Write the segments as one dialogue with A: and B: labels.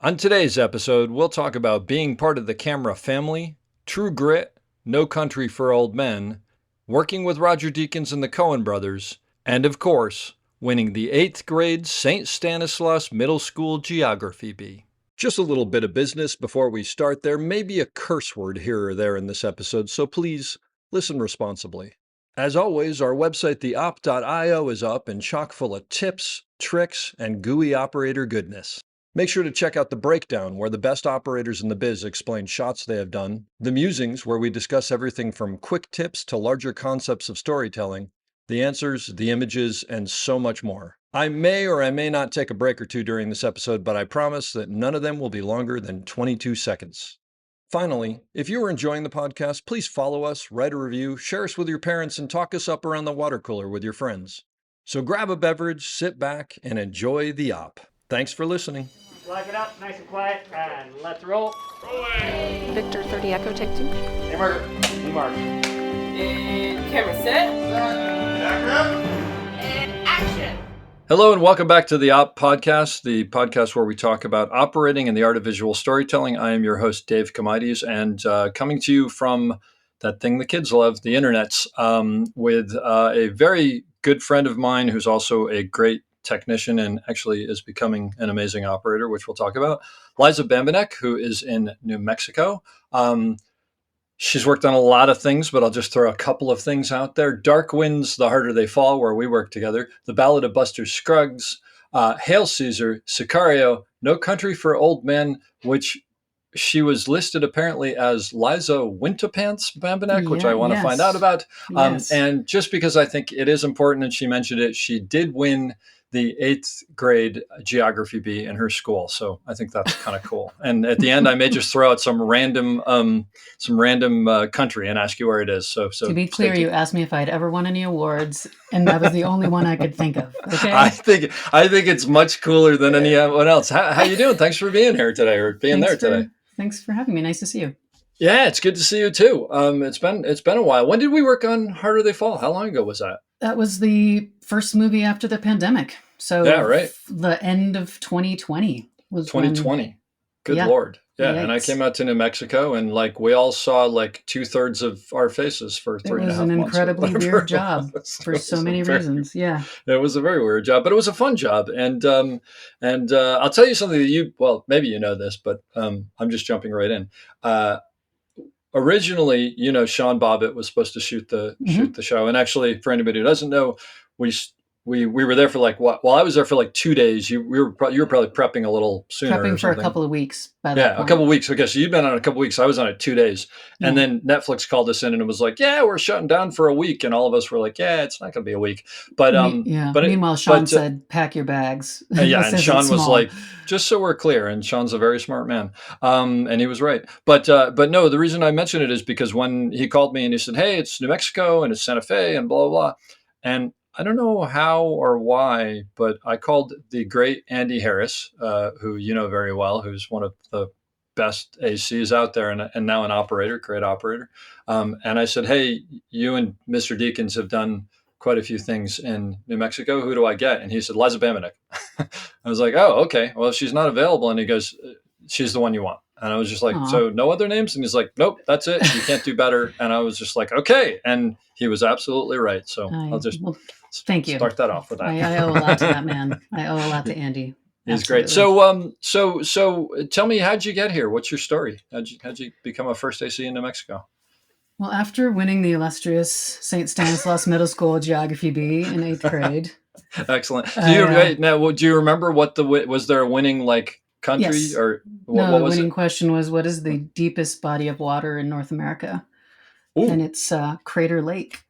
A: On today's episode, we'll talk about being part of the camera family, True Grit, No Country for Old Men, working with Roger Deakins and the Coen Brothers, and of course, winning the 8th grade St. Stanislaus Middle School Geography Bee. Just a little bit of business before we start. There may be a curse word here or there in this episode, so please listen responsibly. As always, our website, theop.io, is up and chock full of tips, tricks, and gooey operator goodness. Make sure to check out the breakdown, where the best operators in the biz explain shots they have done, the musings, where we discuss everything from quick tips to larger concepts of storytelling, the answers, the images, and so much more. I may or I may not take a break or two during this episode, but I promise that none of them will be longer than 22 seconds. Finally, if you are enjoying the podcast, please follow us, write a review, share us with your parents, and talk us up around the water cooler with your friends. So grab a beverage, sit back, and enjoy the op. Thanks for listening.
B: Lock it up, nice and quiet, and let's roll.
C: Rolling. Victor 30 Echo, take 2.
B: Hey, Margaret. Hey, Mark.
D: And camera set. And action.
A: Hello and welcome back to the Op Podcast, the podcast where we talk about operating and the art of visual storytelling. I am your host, Dave Comides, and coming to you from that thing the kids love, the internets, with a very good friend of mine who's also a great technician and actually is becoming an amazing operator, which we'll talk about. Liza Bambenek, who is in New Mexico. She's worked on a lot of things, but I'll just throw a couple of things out there. Dark Winds, The Harder They Fall, where we work together. The Ballad of Buster Scruggs, Hail Caesar, Sicario, No Country for Old Men, which she was listed apparently as Liza Winterpants Bambenek, which I want to find out about. And just because I think it is important, and she mentioned it, she did win the 8th grade geography bee in her school. So I think that's kind of cool. And at the end, I may just throw out some random country and ask you where it is. So
E: to be clear, you asked me if I'd ever won any awards, and that was the only one I could think of. Okay.
A: I think it's much cooler than anyone else. How you doing? Thanks for being here today, or being today.
E: Thanks for having me. Nice to see you.
A: Yeah, it's good to see you too. It's been a while. When did we work on Harder They Fall? How long ago was that?
E: That was the first movie after the pandemic. So
A: yeah, right.
E: The end of 2020 was
A: 2020. Good Lord. Yeah.
E: Yikes.
A: And I came out to New Mexico and we all saw 2/3 of our faces for 3.5 months. It was an
E: incredibly weird job for so many reasons. Yeah.
A: It was a very weird job, but it was a fun job. And I'll tell you something that maybe you know this, but I'm just jumping right in. Originally, Sean Bobbitt was supposed to shoot the show. And actually, for anybody who doesn't know, we were there for I was there for 2 days. You were probably prepping a little sooner.
E: Prepping for a couple of weeks. By that point.
A: A couple of weeks. Okay, so you'd been on a couple of weeks. I was on it 2 days, and then Netflix called us in and it was yeah, we're shutting down for a week, and all of us were yeah, it's not going to be a week. But
E: meanwhile, Sean said, "Pack your bags."
A: Yeah, and Sean was just so we're clear, and Sean's a very smart man, and he was right. But no, the reason I mention it is because when he called me and he said, "Hey, it's New Mexico and it's Santa Fe and blah blah blah," and I don't know how or why, but I called the great Andy Harris, who you know very well, who's one of the best ACs out there and now an operator, great operator. And I said, "Hey, you and Mr. Deakins have done quite a few things in New Mexico. Who do I get?" And he said, "Liza Bambenek." I was like, "Oh, okay. Well, she's not available." And he goes, "She's the one you want." And I was just "So no other names?" And he's like, "Nope, that's it. You can't do better." And I was just "Okay." And he was absolutely right. So I'll just
E: thank you.
A: Start that off with that.
E: I owe a lot to that man. I owe a lot to Andy.
A: He's great. So tell me, how'd you get here? What's your story? How'd you become a first AC in New Mexico?
E: Well, after winning the illustrious St. Stanislaus Middle School Geography Bee in 8th grade.
A: Excellent. Do you remember was there a winning country?
E: Yes.
A: Or
E: what
A: was
E: the winning
A: it?
E: question was, what is the deepest body of water in North America?
A: Ooh.
E: And it's Crater Lake.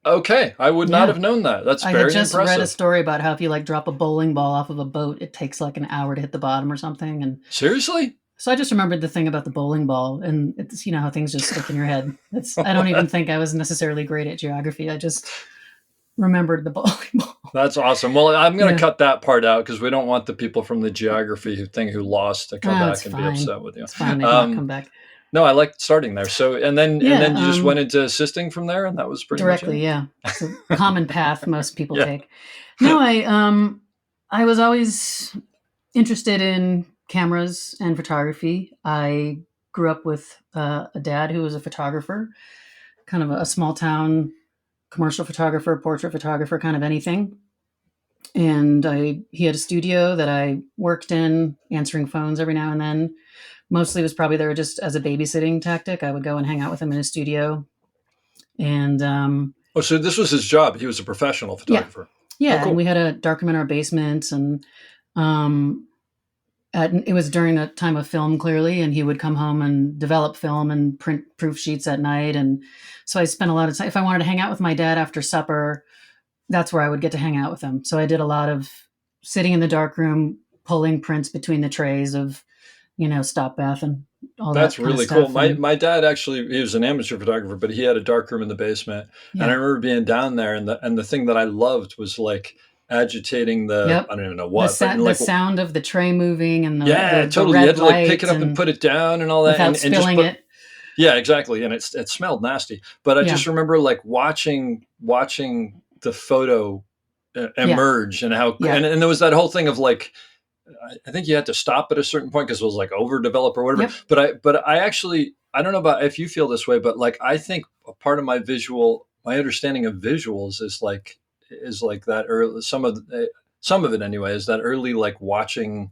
A: Okay, I would not have known that. That's very impressive. I had just read
E: a story about how if you drop a bowling ball off of a boat, it takes an hour to hit the bottom or something. And
A: seriously?
E: So I just remembered the thing about the bowling ball, and it's how things just stick in your head. I don't even think I was necessarily great at geography. I just remembered the bowling ball.
A: That's awesome. Well, I'm going to cut that part out because we don't want the people from the geography who lost to come back and be upset with you.
E: It's fine. They can come back.
A: No, I liked starting there. So, and then you just went into assisting from there, and that was pretty
E: directly. Yeah, it's a common path most people take. No, I was always interested in cameras and photography. I grew up with a dad who was a photographer, kind of a small town commercial photographer, portrait photographer, kind of anything. And he had a studio that I worked in, answering phones every now and then. Mostly was probably there just as a babysitting tactic. I would go and hang out with him in his studio. And
A: Oh, so this was his job. He was a professional photographer.
E: yeah,
A: Oh, cool.
E: and we had a darkroom in our basement, and it was during a time of film, clearly, and he would come home and develop film and print proof sheets at night. And so I spent a lot of time. If I wanted to hang out with my dad after supper, that's where I would get to hang out with him. So I did a lot of sitting in the darkroom, pulling prints between the trays of, stop bath and all that.
A: That's
E: kind of
A: really
E: stuff.
A: cool. My dad actually, he was an amateur photographer, but he had a dark room in the basement.
E: Yeah.
A: And I remember being down there, and the thing that I loved was like agitating
E: Yep.
A: I don't even know what,
E: the sound of the tray moving and the
A: totally.
E: red
A: You had to like
E: light
A: pick it up and put it down and all that,
E: without
A: and
E: spilling
A: just
E: it.
A: Yeah, exactly. And it smelled nasty. But I
E: Yeah.
A: just remember like watching the photo emerge and how and there was that whole thing of like, I think you had to stop at a certain point because it was like overdeveloped or whatever.
E: Yep.
A: But I actually, I don't know about if you feel this way, but like I think a part of my understanding of visuals is like that early, some of it anyway, is that early like watching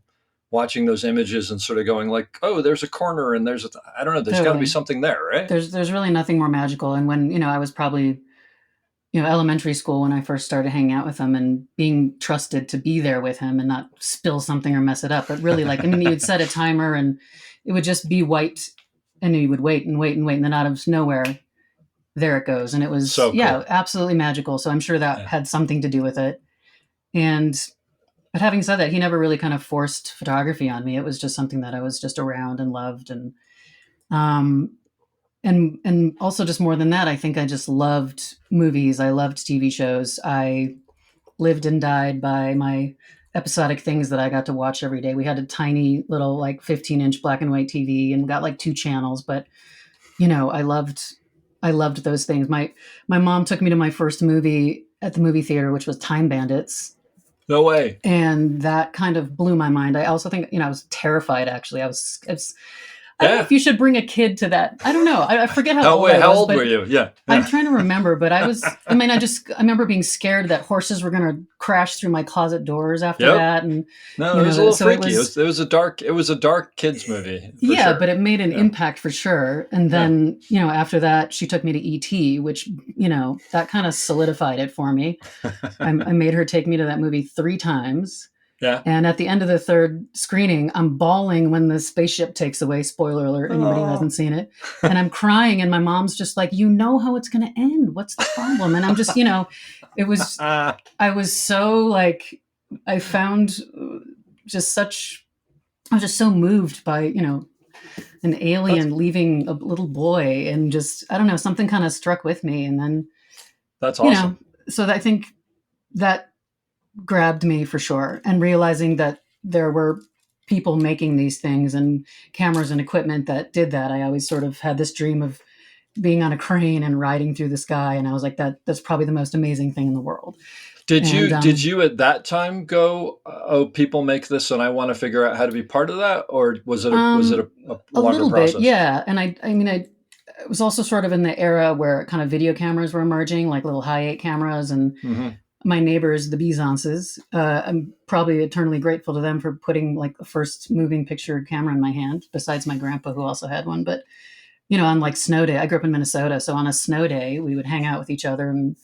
A: those images and sort of going like, oh, there's a corner and there's I don't know, there's got to be something there, right?
E: There's really nothing more magical. And when I was probably elementary school when I first started hanging out with him and being trusted to be there with him and not spill something or mess it up. But really, like, you'd set a timer and it would just be white, and you would wait and wait and wait. And then out of nowhere, there it goes. And it was,
A: so cool.
E: Absolutely magical. So I'm sure that had something to do with it. But having said that, he never really kind of forced photography on me. It was just something that I was just around and loved. And also, just more than that, I think I just loved movies. I loved TV shows. I lived and died by my episodic things that I got to watch every day. We had a tiny little like 15-inch black and white TV and got like 2 channels. But I loved those things. My mom took me to my first movie at the movie theater, which was Time Bandits.
A: No way.
E: And that kind of blew my mind. I also think, I was terrified, actually. I don't know if you should bring a kid to that. I don't know. I forget how old I was.
A: How old were you? Yeah.
E: I'm trying to remember, but I remember being scared that horses were going to crash through my closet doors after that. And
A: no, it was a little freaky. It was a dark kids movie.
E: Yeah,
A: sure.
E: But it made an impact for sure. And then, after that, she took me to E.T., which, that kind of solidified it for me. I made her take me to that movie 3 times.
A: Yeah.
E: And at the end of the 3rd screening, I'm bawling when the spaceship takes away. Spoiler alert, anybody who hasn't seen it. And I'm crying, and my mom's just like, how it's going to end. What's the problem? And I'm just, it was, I was so like, I found I was just so moved by, an alien leaving a little boy, and just, I don't know, something kind of struck with me. And then,
A: that's awesome.
E: So I think that grabbed me for sure, and realizing that there were people making these things and cameras and equipment that did that. I always sort of had this dream of being on a crane and riding through the sky, and I was like, that's probably the most amazing thing in the world.
A: Did you at that time go, oh, people make this and I want to figure out how to be part of that? Or was it a longer
E: little
A: process?
E: bit, yeah. And I was also sort of in the era where kind of video cameras were emerging, like little high 8 cameras, and my neighbors, the Bizances, I'm probably eternally grateful to them for putting like the first moving picture camera in my hand, besides my grandpa, who also had one. But, on like snow day, I grew up in Minnesota. So on a snow day, we would hang out with each other and,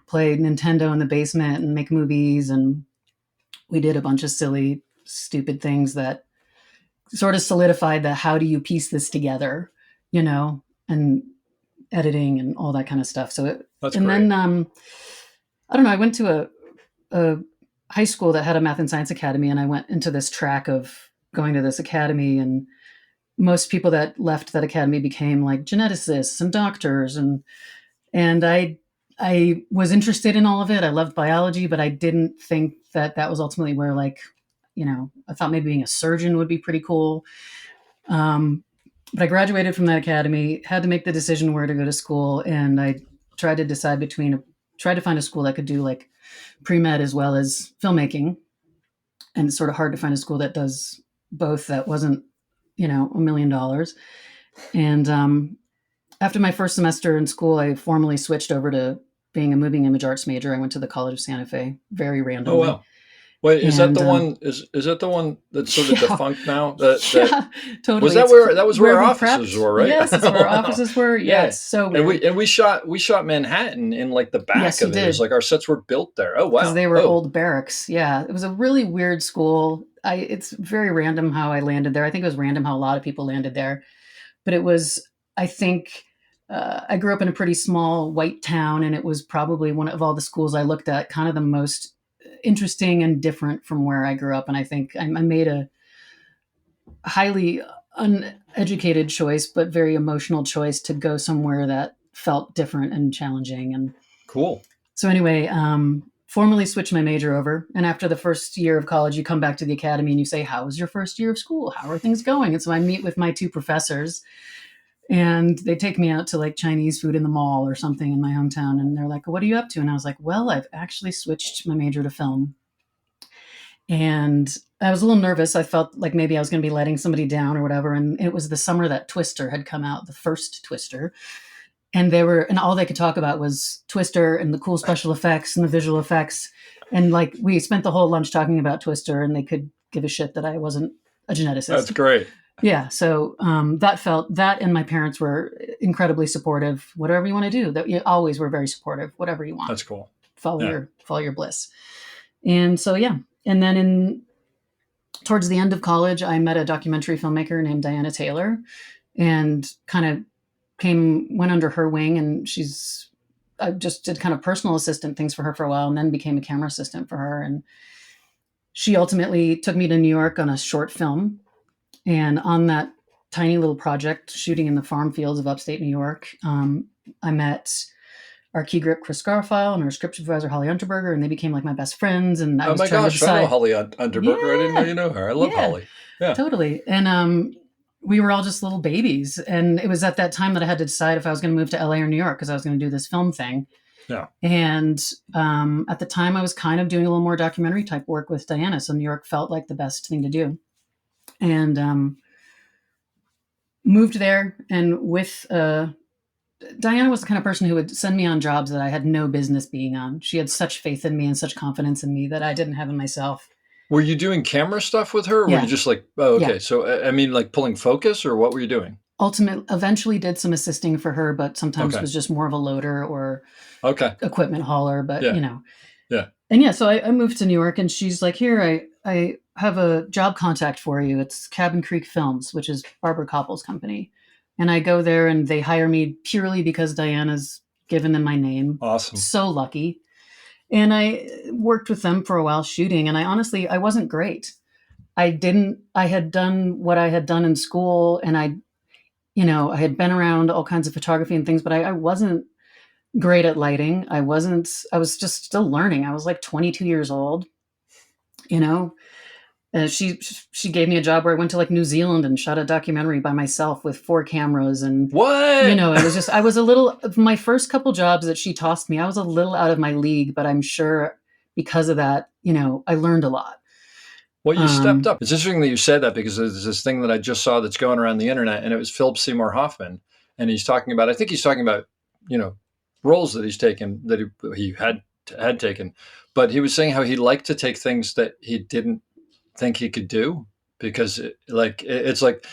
E: play Nintendo in the basement and make movies. And we did a bunch of silly, stupid things that sort of solidified the how do you piece this together, and editing and all that kind of stuff. So
A: That's
E: and
A: great.
E: Then, I don't know, I went to a high school that had a math and science academy, and I went into this track of going to this academy, and most people that left that academy became like geneticists and doctors. And I was interested in all of it. I loved biology, but I didn't think that was ultimately where, like, I thought maybe being a surgeon would be pretty cool. But I graduated from that academy, had to make the decision where to go to school. And I tried to decide tried to find a school that could do like pre-med as well as filmmaking. and it's sort of hard to find a school that does both. That wasn't, $1 million. And after my first semester in school, I formally switched over to being a moving image arts major. I went to the College of Santa Fe very
A: Oh
E: randomly.
A: wow. Wait, is that the
E: And
A: one? Is that the one that's sort of
E: yeah,
A: defunct now? That
E: yeah, totally.
A: was that
E: It's
A: where that was where our
E: we
A: offices
E: prepped.
A: were, right?
E: Yes, it's where our
A: Wow.
E: offices were. Yeah,
A: Yeah,
E: it's so
A: and
E: weird.
A: we shot Manhattan in like the back
E: Yes, you
A: of it. It was
E: did.
A: like our sets were built there. Oh
E: Because
A: wow.
E: they were
A: Oh,
E: old barracks. Yeah, it was a really weird school. It's very random how I landed there. I think it was random how a lot of people landed there, but it was. I think I grew up in a pretty small white town, and it was probably one of all the schools I looked at, kind of the most interesting and different from where I grew up. And I think I made a highly uneducated choice, but very emotional choice to go somewhere that felt different and challenging. And
A: cool.
E: so anyway, formally switched my major over. And after the first year of college, you come back to the academy and you say, how was your first year of school? How are things going? And so I meet with my two professors, and they take me out to like Chinese food in the mall or something in my hometown. And they're like, what are you up to? And I was like, well, I've actually switched my major to film. And I was a little nervous. I felt like maybe I was going to be letting somebody down or whatever. And it was the summer that Twister had come out, the first Twister. And all they could talk about was Twister and the cool special effects and the visual effects. And like, we spent the whole lunch talking about Twister, and they could give a shit that I wasn't a geneticist.
A: That's great.
E: Yeah. So that and my parents were incredibly supportive. Whatever you want to do, that you always were very supportive. Whatever you want,
A: That's cool.
E: follow your bliss. And so, yeah. And then towards the end of college, I met a documentary filmmaker named Diana Taylor, and kind of went under her wing. And I just did kind of personal assistant things for her for a while, and then became a camera assistant for her. And she ultimately took me to New York on a short film. And on that tiny little project, shooting in the farm fields of upstate New York, I met our key grip, Chris Garfile, and our script supervisor, Holly Unterberger, and they became like my best friends. And I
A: Oh
E: was
A: my
E: trying to
A: gosh, I know
E: decide.
A: Holly Underberger. I didn't know you know her. I love
E: Yeah,
A: Holly. Yeah.
E: totally. And we were all just little babies. And it was at that time that I had to decide if I was going to move to LA or New York, because I was going to do this film thing.
A: Yeah.
E: And at the time, I was kind of doing a little more documentary type work with Diana. So New York felt like the best thing to do. And moved there. And with Diana was the kind of person who would send me on jobs that I had no business being on. She had such faith in me and such confidence in me that I didn't have in myself.
A: Were you doing camera stuff with her? Or
E: Yeah.
A: were you just like, oh, okay.
E: Yeah.
A: So, I mean, like pulling focus, or what were you doing?
E: Eventually did some assisting for her, but sometimes
A: Okay.
E: was just more of a loader or
A: Okay.
E: equipment hauler. But,
A: Yeah.
E: Yeah. And yeah, so I moved to New York, and she's like, here, I have a job contact for you. It's Cabin Creek Films, which is Barbara Koppel's company. And I go there, and they hire me purely because Diana's given them my name.
A: Awesome.
E: So lucky. And I worked with them for a while shooting. And I wasn't great. I had done what I had done in school, and I had been around all kinds of photography and things, but I wasn't great at lighting. I was just still learning. I was like 22 years old, she gave me a job where I went to like New Zealand and shot a documentary by myself with 4 cameras. And,
A: What?
E: I was a little, my first couple jobs that she tossed me, I was a little out of my league, but I'm sure because of that, I learned a lot.
A: Well, you stepped up. It's interesting that you said that, because there's this thing that I just saw that's going around the internet, and it was Philip Seymour Hoffman. And he's talking about, roles that he's taken, that he had taken. But he was saying how he liked to take things that he didn't think he could do, because it's like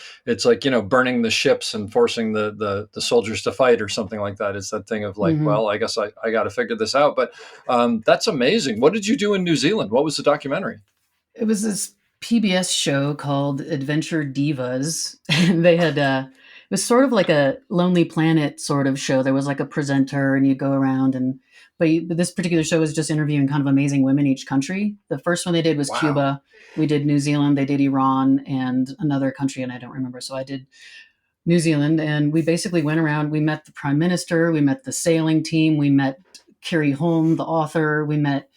A: burning the ships and forcing the soldiers to fight or something like that. It's that thing of like, well, I guess I got to figure this out. But that's amazing. What did you do in New Zealand? What was the documentary?
E: It was this PBS show called Adventure Divas. They had it was sort of like a Lonely Planet sort of show. There was like a presenter, and you go around, but this particular show was just interviewing kind of amazing women each country. The first one they did was
A: Wow.
E: Cuba. We did New Zealand. They did Iran and another country, and I don't remember. So I did New Zealand, and we basically went around. We met the prime minister. We met the sailing team. We met Carrie Holm, the author. We met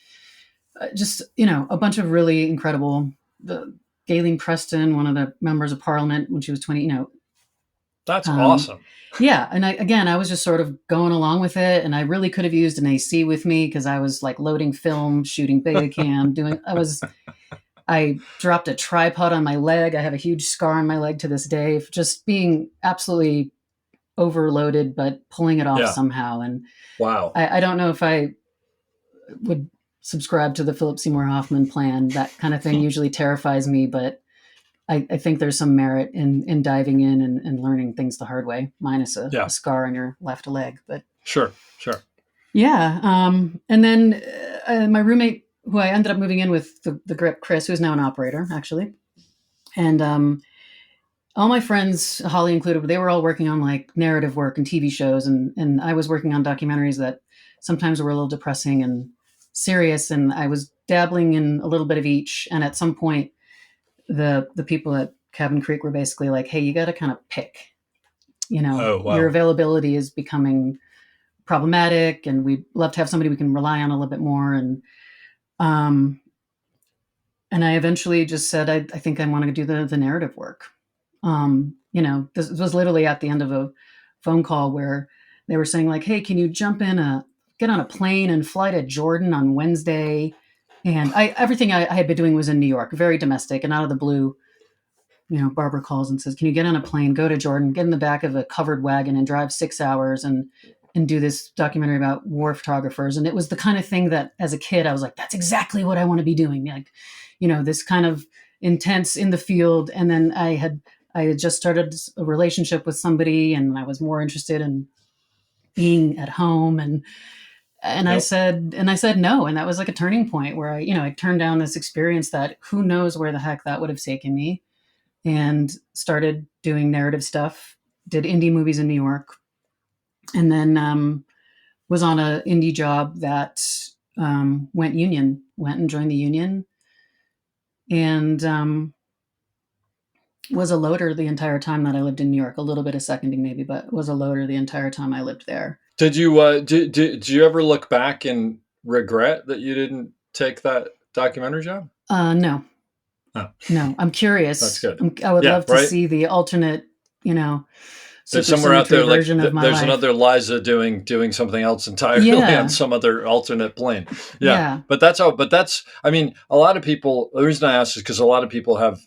E: a bunch of really incredible. Gayleen Preston, one of the members of Parliament when she was 20.
A: That's awesome.
E: Yeah. And I was just sort of going along with it. And I really could have used an AC with me, because I was like loading film, shooting Betacam, I dropped a tripod on my leg. I have a huge scar on my leg to this day, just being absolutely overloaded, but pulling it off
A: Yeah.
E: somehow. And
A: Wow.
E: I don't know if I would subscribe to the Philip Seymour Hoffman plan. That kind of thing usually terrifies me, but I think there's some merit in diving in and learning things the hard way, minus a scar on your left leg. But
A: Sure.
E: yeah. And then my roommate, who I ended up moving in with, the grip, Chris, who's now an operator, actually. And all my friends, Holly included, they were all working on like narrative work and TV shows. And I was working on documentaries that sometimes were a little depressing and serious. And I was dabbling in a little bit of each. And at some point, the people at Cabin Creek were basically like, hey, you got to kind of pick, your availability is becoming problematic, and we'd love to have somebody we can rely on a little bit more. And I eventually just said, I think I want to do the narrative work. This was literally at the end of a phone call where they were saying like, hey, can you get on a plane and fly to Jordan on Wednesday? And everything I had been doing was in New York, very domestic, and out of the blue, Barbara calls and says, can you get on a plane, go to Jordan, get in the back of a covered wagon and drive 6 hours and do this documentary about war photographers. And it was the kind of thing that as a kid, I was like, that's exactly what I want to be doing. Like, this kind of intense in the field. And then I had just started a relationship with somebody, and I was more interested in being at home. And I said no. And that was like a turning point where I turned down this experience that who knows where the heck that would have taken me, and started doing narrative stuff, did indie movies in New York. And then was on an indie job that went and joined the union, and was a loader the entire time that I lived in New York. A little bit of seconding maybe, but was a loader the entire time I lived there.
A: Did you did you ever look back and regret that you didn't take that documentary job?
E: No.
A: Oh.
E: No, I'm curious.
A: That's good.
E: I would love to see the alternate,
A: there's somewhere out there like
E: there's
A: life. Another Liza doing something else entirely on some other alternate plane. Yeah. But that's I mean, a lot of people, the reason I ask is because a lot of people have,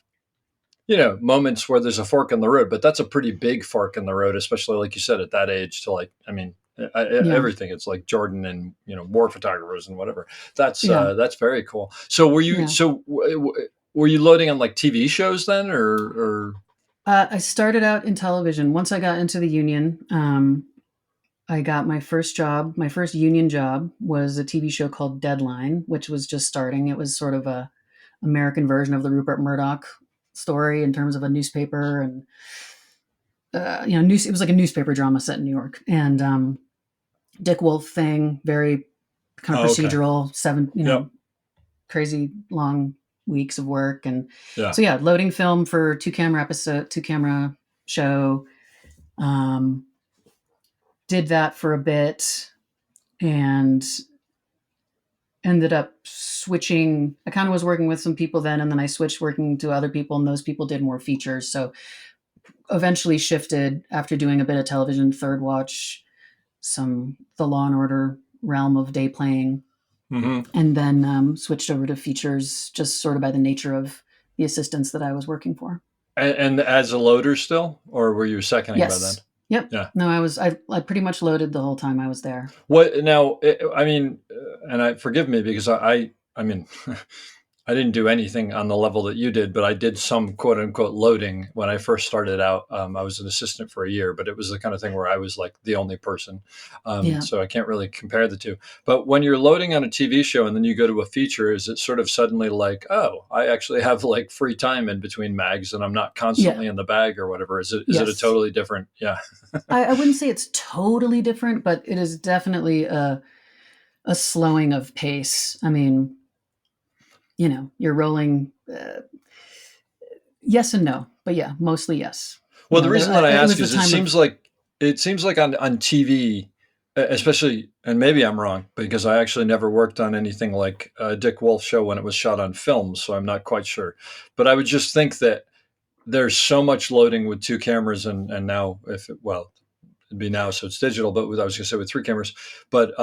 A: moments where there's a fork in the road, but that's a pretty big fork in the road, especially like you said, at that age to like, I mean, everything. It's like Jordan and, war photographers and whatever. That's very cool. So were you, were you loading on like TV shows then or?
E: I started out in television. Once I got into the union, I got my first job. My first union job was a TV show called Deadline, which was just starting. It was sort of a American version of the Rupert Murdoch story in terms of a newspaper, and it was like a newspaper drama set in New York. And Dick Wolf thing, very kind of procedural, 7 crazy long weeks of work. And so loading film for 2-camera show, did that for a bit and ended up switching. I kind of was working with some people then, and then I switched working to other people, and those people did more features. So eventually shifted after doing a bit of television, Third Watch, the Law and Order realm of day playing. Mm-hmm. And then switched over to features just sort of by the nature of the assistants that I was working for. And
A: as a loader still, or were you seconding by then?
E: Yep. Yeah. No, I pretty much loaded the whole time I was there.
A: What now? I mean, and forgive me because I mean, I didn't do anything on the level that you did, but I did some quote unquote loading when I first started out. I was an assistant for a year, but it was the kind of thing where I was like the only person. So I can't really compare the two. But when you're loading on a TV show and then you go to a feature, is it sort of suddenly like, oh, I actually have like free time in between mags and I'm not constantly in the bag or whatever? Is it a totally different? Yeah.
E: I wouldn't say it's totally different, but it is definitely a slowing of pace. I mean, you're rolling, yes and no, but mostly yes.
A: Well, the reason that I ask is it seems like on TV, especially, and maybe I'm wrong because I actually never worked on anything like Dick Wolf show when it was shot on film, so I'm not quite sure. But I would just think that there's so much loading with 2 cameras and now it'd be now, so it's digital, but I was going to say with 3 cameras, but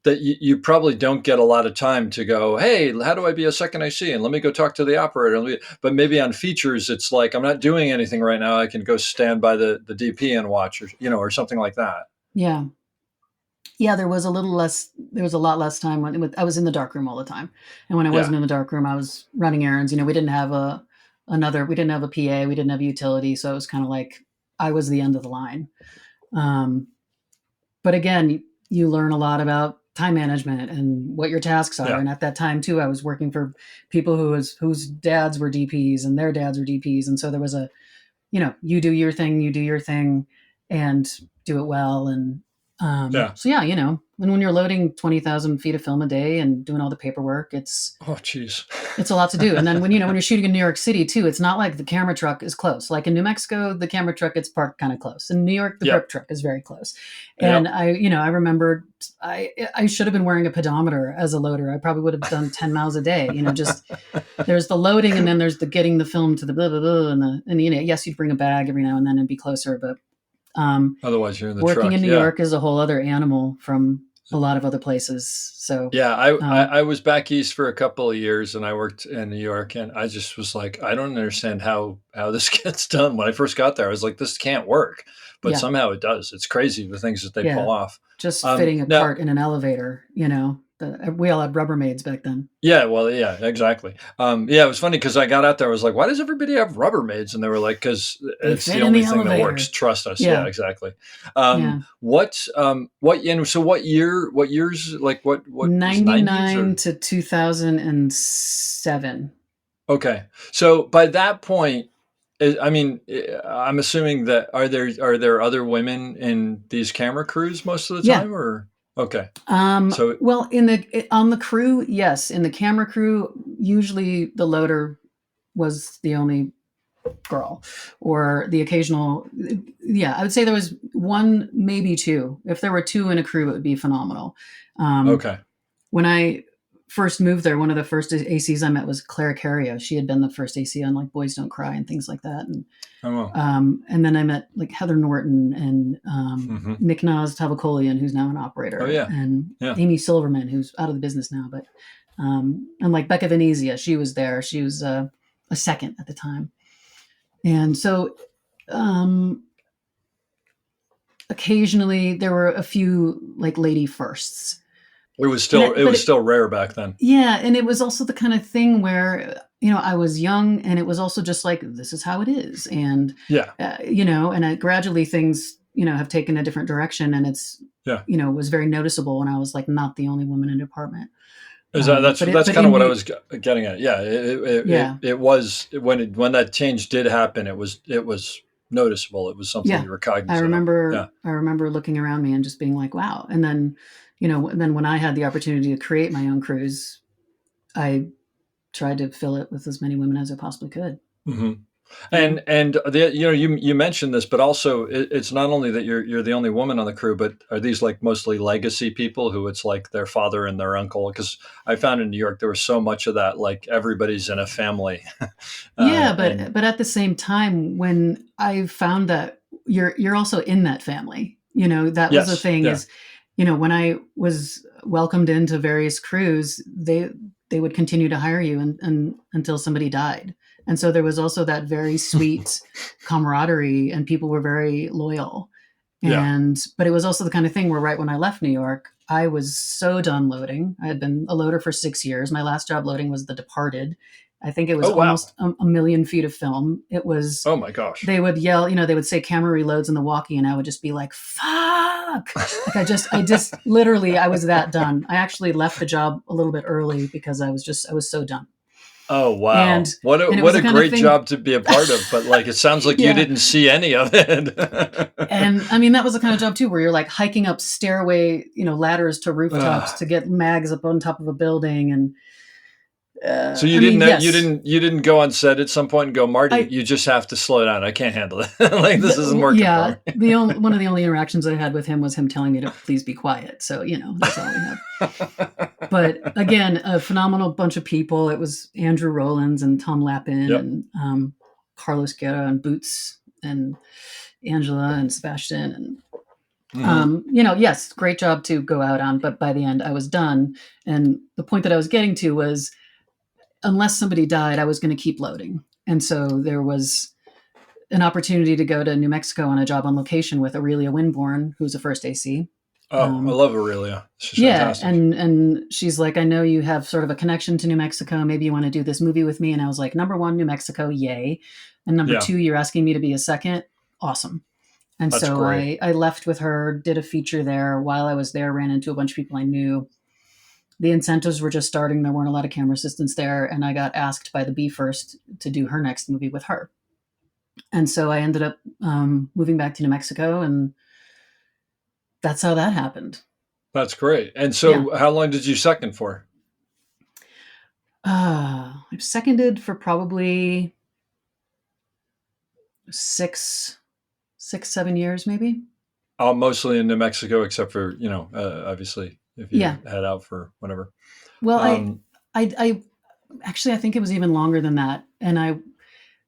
A: that you probably don't get a lot of time to go, hey, how do I be a second IC? And let me go talk to the operator. But maybe on features, it's like, I'm not doing anything right now. I can go stand by the DP and watch, or, or something like that.
E: Yeah. Yeah, there was a lot less time when I was in the dark room all the time. And when I wasn't in the dark room, I was running errands. We didn't have a PA, we didn't have a utility. So it was kind of like I was the end of the line. But again, you learn a lot about time management and what your tasks are. Yeah. And at that time too, I was working for people whose dads were DPs and their dads were DPs. And so there was you do your thing and do it well. And so yeah, and when you're loading 20,000 feet of film a day and doing all the paperwork, it's a lot to do. And then when you're shooting in New York City too, it's not like the camera truck is close. Like in New Mexico, the camera truck gets parked kind of close. In New York, the grip truck is very close. And I remember I should have been wearing a pedometer as a loader. I probably would have done 10 miles a day. Just there's the loading and then there's the getting the film to the blah blah blah and yes, you'd bring a bag every now and then and be closer, but
A: otherwise you're in the
E: working
A: truck.
E: in New York is a whole other animal from a lot of other places. So
A: I was back east for a couple of years and I worked in New York, and I just was like, I don't understand how this gets done. When I first got there, I was like, this can't work, but somehow it does. It's crazy the things that they pull off.
E: Just fitting a cart in an elevator, we all had Rubbermaids back then.
A: Yeah, well, yeah, exactly. It was funny because I got out there. I was like, why does everybody have Rubbermaids? And they were like, because it's the only thing that works. Trust us. Yeah, exactly. What years, like what
E: 99 to 2007.
A: Okay. So by that point, I'm assuming that are there other women in these camera crews most of the time, or? Okay. On
E: the crew, yes. In the camera crew, usually the loader was the only girl, or the occasional. Yeah, I would say there was one, maybe two. If there were two in a crew, it would be phenomenal.
A: Okay.
E: When I first moved there, one of the first ACs I met was Claire Carrier. She had been the first AC on like Boys Don't Cry and things like that. And and then I met like Heather Norton and Nick Nas Tavakolian, who's now an operator.
A: Oh, yeah.
E: And Amy Silverman, who's out of the business now. But and like Becca Venezia, she was there. She was a second at the time. And so occasionally there were a few like lady firsts.
A: It was still rare back then.
E: Yeah, and it was also the kind of thing where I was young, and it was also just like, this is how it is, and and gradually things have taken a different direction, and it's was very noticeable when I was like not the only woman in the department.
A: That's kind of what I was getting at. Yeah, it was when that change did happen. It was noticeable. It was something you were cognizant
E: I remember looking around me and just being like, wow. And then then when I had the opportunity to create my own crews, I tried to fill it with as many women as I possibly could.
A: Mm-hmm. And you mentioned this, but also it's not only that you're the only woman on the crew, but are these like mostly legacy people who it's like their father and their uncle? Because I found in New York there was so much of that, like everybody's in a family.
E: But at the same time, when I found that you're also in that family, that was the thing is, when I was welcomed into various crews, they would continue to hire you and until somebody died. And so there was also that very sweet camaraderie, and people were very loyal. But it was also the kind of thing where right when I left New York, I was so done loading. I had been a loader for 6 years. My last job loading was The Departed. I think it was almost a million feet of film. It was,
A: oh my gosh.
E: They would yell, they would say camera reloads in the walkie, and I would just be like, fuck. Like I just literally, I was that done. I actually left the job a little bit early because I was so done.
A: Oh, wow. What a great job to be a part of. But like, it sounds like you didn't see any of it.
E: And that was the kind of job too, where you're like hiking up stairway, ladders to rooftops to get mags up on top of a building. And
A: so you didn't go on set at some point and go, Marty, you just have to slow down. I can't handle it. Like this isn't working.
E: Yeah, one of the only interactions I had with him was him telling me to please be quiet. So that's all we had. But again, a phenomenal bunch of people. It was Andrew Rowlands and Tom Lappin and Carlos Guerra and Boots and Angela and Sebastian and Yes, great job to go out on, but by the end I was done. And the point that I was getting to was, unless somebody died, I was going to keep loading. And so there was an opportunity to go to New Mexico on a job on location with Aurelia Winborn, who's a first AC.
A: Oh, I love Aurelia. She's
E: Yeah,
A: fantastic.
E: and she's like, I know you have sort of a connection to New Mexico. Maybe you want to do this movie with me. And I was like, number one, New Mexico, yay. And number two, you're asking me to be a second. Awesome. And
A: That's
E: so
A: great.
E: I left with her, did a feature there. While I was there, ran into a bunch of people I knew. The incentives were just starting. There weren't a lot of camera assistants there. And I got asked by the B First to do her next movie with her. And so I ended up moving back to New Mexico, and that's how that happened.
A: That's great. And so how long did you second for?
E: I've seconded for probably 7 years, maybe.
A: Mostly in New Mexico, except for, obviously if you head out for whatever.
E: Well, I actually, I think it was even longer than that. And I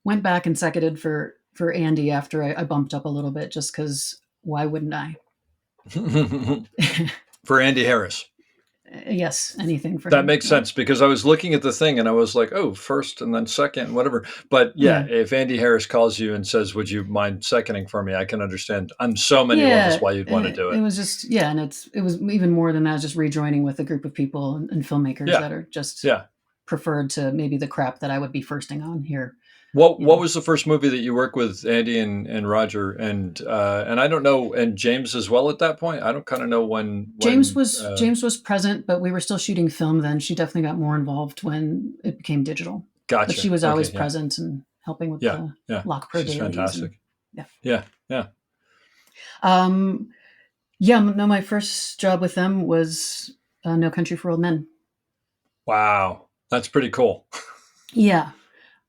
E: went back and seconded for Andy after I bumped up a little bit, just because why wouldn't I?
A: For Andy Harris.
E: Yes, anything for
A: that
E: him.
A: makes sense, because I was looking at the thing and I was like, oh, first and then second, whatever. But if Andy Harris calls you and says, would you mind seconding for me? I can understand on so many levels why you'd want to do it.
E: It was just, and it was even more than that, just rejoining with a group of people and filmmakers that are just preferred to maybe the crap that I would be firsting on here.
A: What was the first movie that you worked with Andy and Roger and I don't know, and James as well at that point? I don't kind of know when
E: James was present, but we were still shooting film then. She definitely got more involved when it became digital.
A: Gotcha.
E: But she was always present and helping with the Lock Pro dailies.
A: Fantastic.
E: No, my first job with them was No Country for Old Men.
A: Wow, that's pretty cool.
E: Yeah.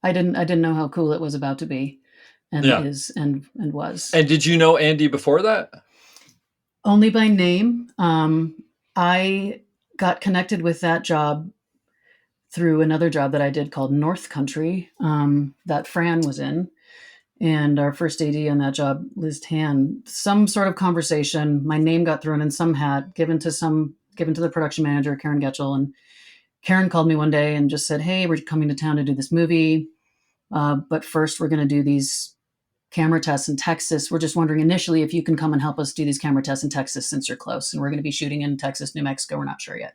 E: I didn't know how cool it was about to be, and is and was.
A: And did you know Andy before that?
E: Only by name. I got connected with that job through another job that I did called North Country, that Fran was in, and our first AD on that job, Liz Tan. Some sort of conversation. My name got thrown in some hat, given to the production manager, Karen Getchell, and Karen called me one day and just said, "Hey, we're coming to town to do this movie. But first we're going to do these camera tests in Texas. We're just wondering initially if you can come and help us do these camera tests in Texas since you're close. And we're going to be shooting in Texas, New Mexico. We're not sure yet."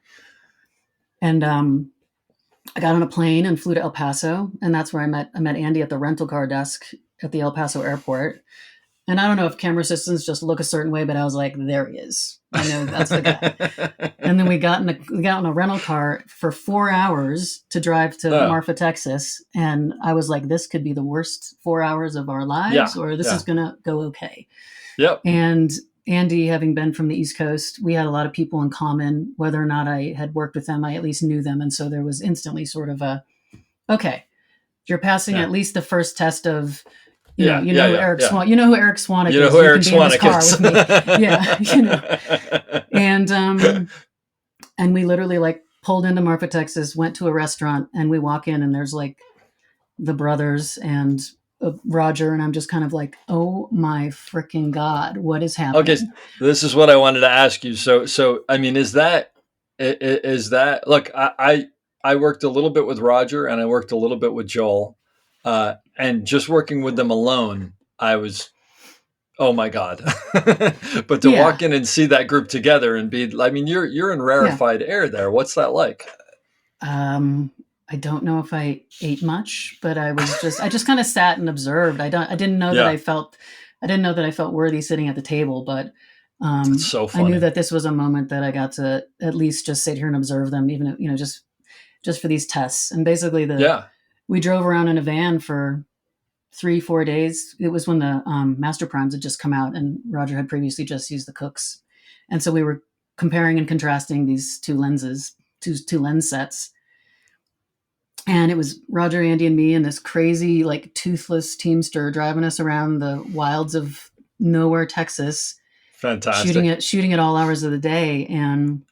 E: And I got on a plane and flew to El Paso. And that's where I met Andy at the rental car desk at the El Paso airport. And I don't know if camera assistants just look a certain way, but I was like, there he is. I know that's the guy. And then we got in a rental car for 4 hours to drive to Marfa, Texas. And I was like, this could be the worst 4 hours of our lives, or this is going to go okay.
A: Yep.
E: And Andy, having been from the East Coast, we had a lot of people in common. Whether or not I had worked with them, I at least knew them. And so there was instantly sort of okay, you're passing at least the first test of, you know who Eric Swan. You know who Eric Swanek is.
A: You know who Eric Swanek
E: is. And we literally pulled into Marfa, Texas, went to a restaurant, and we walk in, and there's the brothers and Roger, and I'm just kind of like, oh my freaking God, what is happening?
A: Okay, this is what I wanted to ask you. So I mean, is that look? I worked a little bit with Roger, and I worked a little bit with Joel. And just working with them alone, I was, oh my God. But to walk in and see that group together and you're in rarefied air there. What's that like?
E: I don't know if I ate much, but I just kind of sat and observed. I didn't know that I felt worthy sitting at the table, but
A: it's so funny.
E: I knew that this was a moment that I got to at least just sit here and observe them, even, just for these tests. And basically we drove around in a van for 3-4 days. It was when the Master Primes had just come out, and Roger had previously just used the Cooks. And so we were comparing and contrasting these two lens sets. And it was Roger, Andy, and me, and this crazy, toothless Teamster driving us around the wilds of nowhere, Texas.
A: Fantastic.
E: Shooting at all hours of the day. And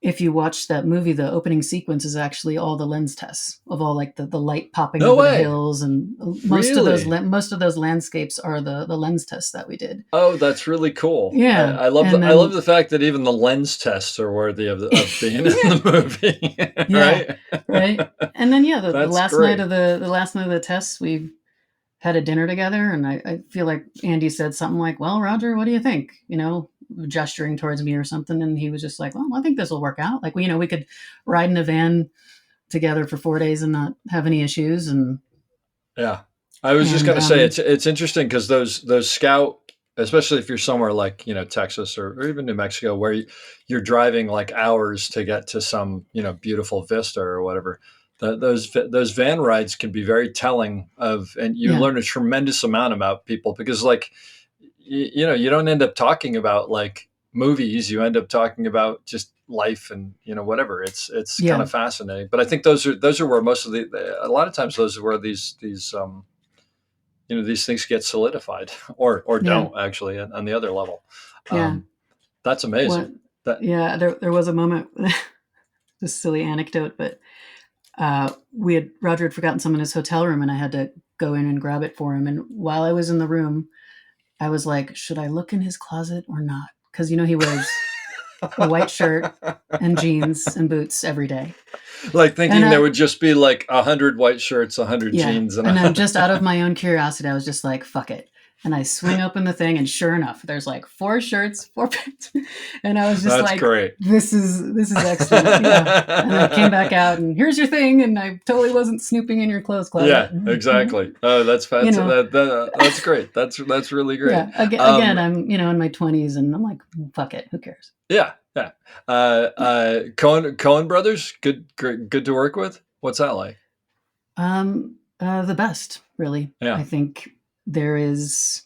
E: if you watch that movie, the opening sequence is actually all the lens tests of all like the light popping
A: No
E: over the
A: way.
E: hills, and
A: Really?
E: most of those landscapes are the lens tests that we did.
A: Oh, that's really cool.
E: Yeah,
A: I love
E: and
A: I love
E: then
A: the fact that even the lens tests are worthy of being in the movie.
E: yeah,
A: Right?
E: right. And then yeah, the
A: That's
E: last night
A: great.
E: of the last night of the tests, we had a dinner together, and I feel like Andy said something like, "Well, Roger, what do you think?" Gesturing towards me or something, and he was just like, "Well, I think this will work out. Like, we could ride in a van together for 4 days and not have any issues." And
A: Yeah. I was just
E: and
A: going to say it's interesting because those scout, especially if you're somewhere like, Texas or even New Mexico, where you're driving like hours to get to some, beautiful vista or whatever. Those van rides can be very telling and you
E: yeah,
A: learn a tremendous amount about people because like, you don't end up talking about like movies. You end up talking about just life and whatever. It's kind
E: yeah,
A: of fascinating. But I think those are where most of a lot of times those are where these things get solidified or
E: yeah,
A: don't actually on the other level.
E: yeah.
A: That's
E: What?
A: amazing. That
E: Yeah, there was a moment. Just silly anecdote, but Roger had forgotten some in his hotel room, and I had to go in and grab it for him. And while I was in the room, I was like, should I look in his closet or not? Because he wears a white shirt and jeans and boots every day.
A: like
E: And
A: thinking there would just be like 100 white shirts, 100
E: yeah,
A: jeans,
E: and then just out of my own curiosity, I was just like, fuck it. And I swing open the thing, and sure enough, there's like 4 shirts, 4 pants. And I was just
A: That's
E: like,
A: great.
E: this is excellent. Yeah. And I came back out, and here's your thing, and I totally wasn't snooping in your clothes closet.
A: Yeah, exactly. Oh, that's
E: You
A: fantastic.
E: know,
A: That's great. That's really great.
E: yeah. Again, I'm in my 20s, and I'm like, fuck it, who cares?
A: Yeah, yeah. Coen Brothers, good to work with. What's that like?
E: The best, really.
A: Yeah.
E: I think there is.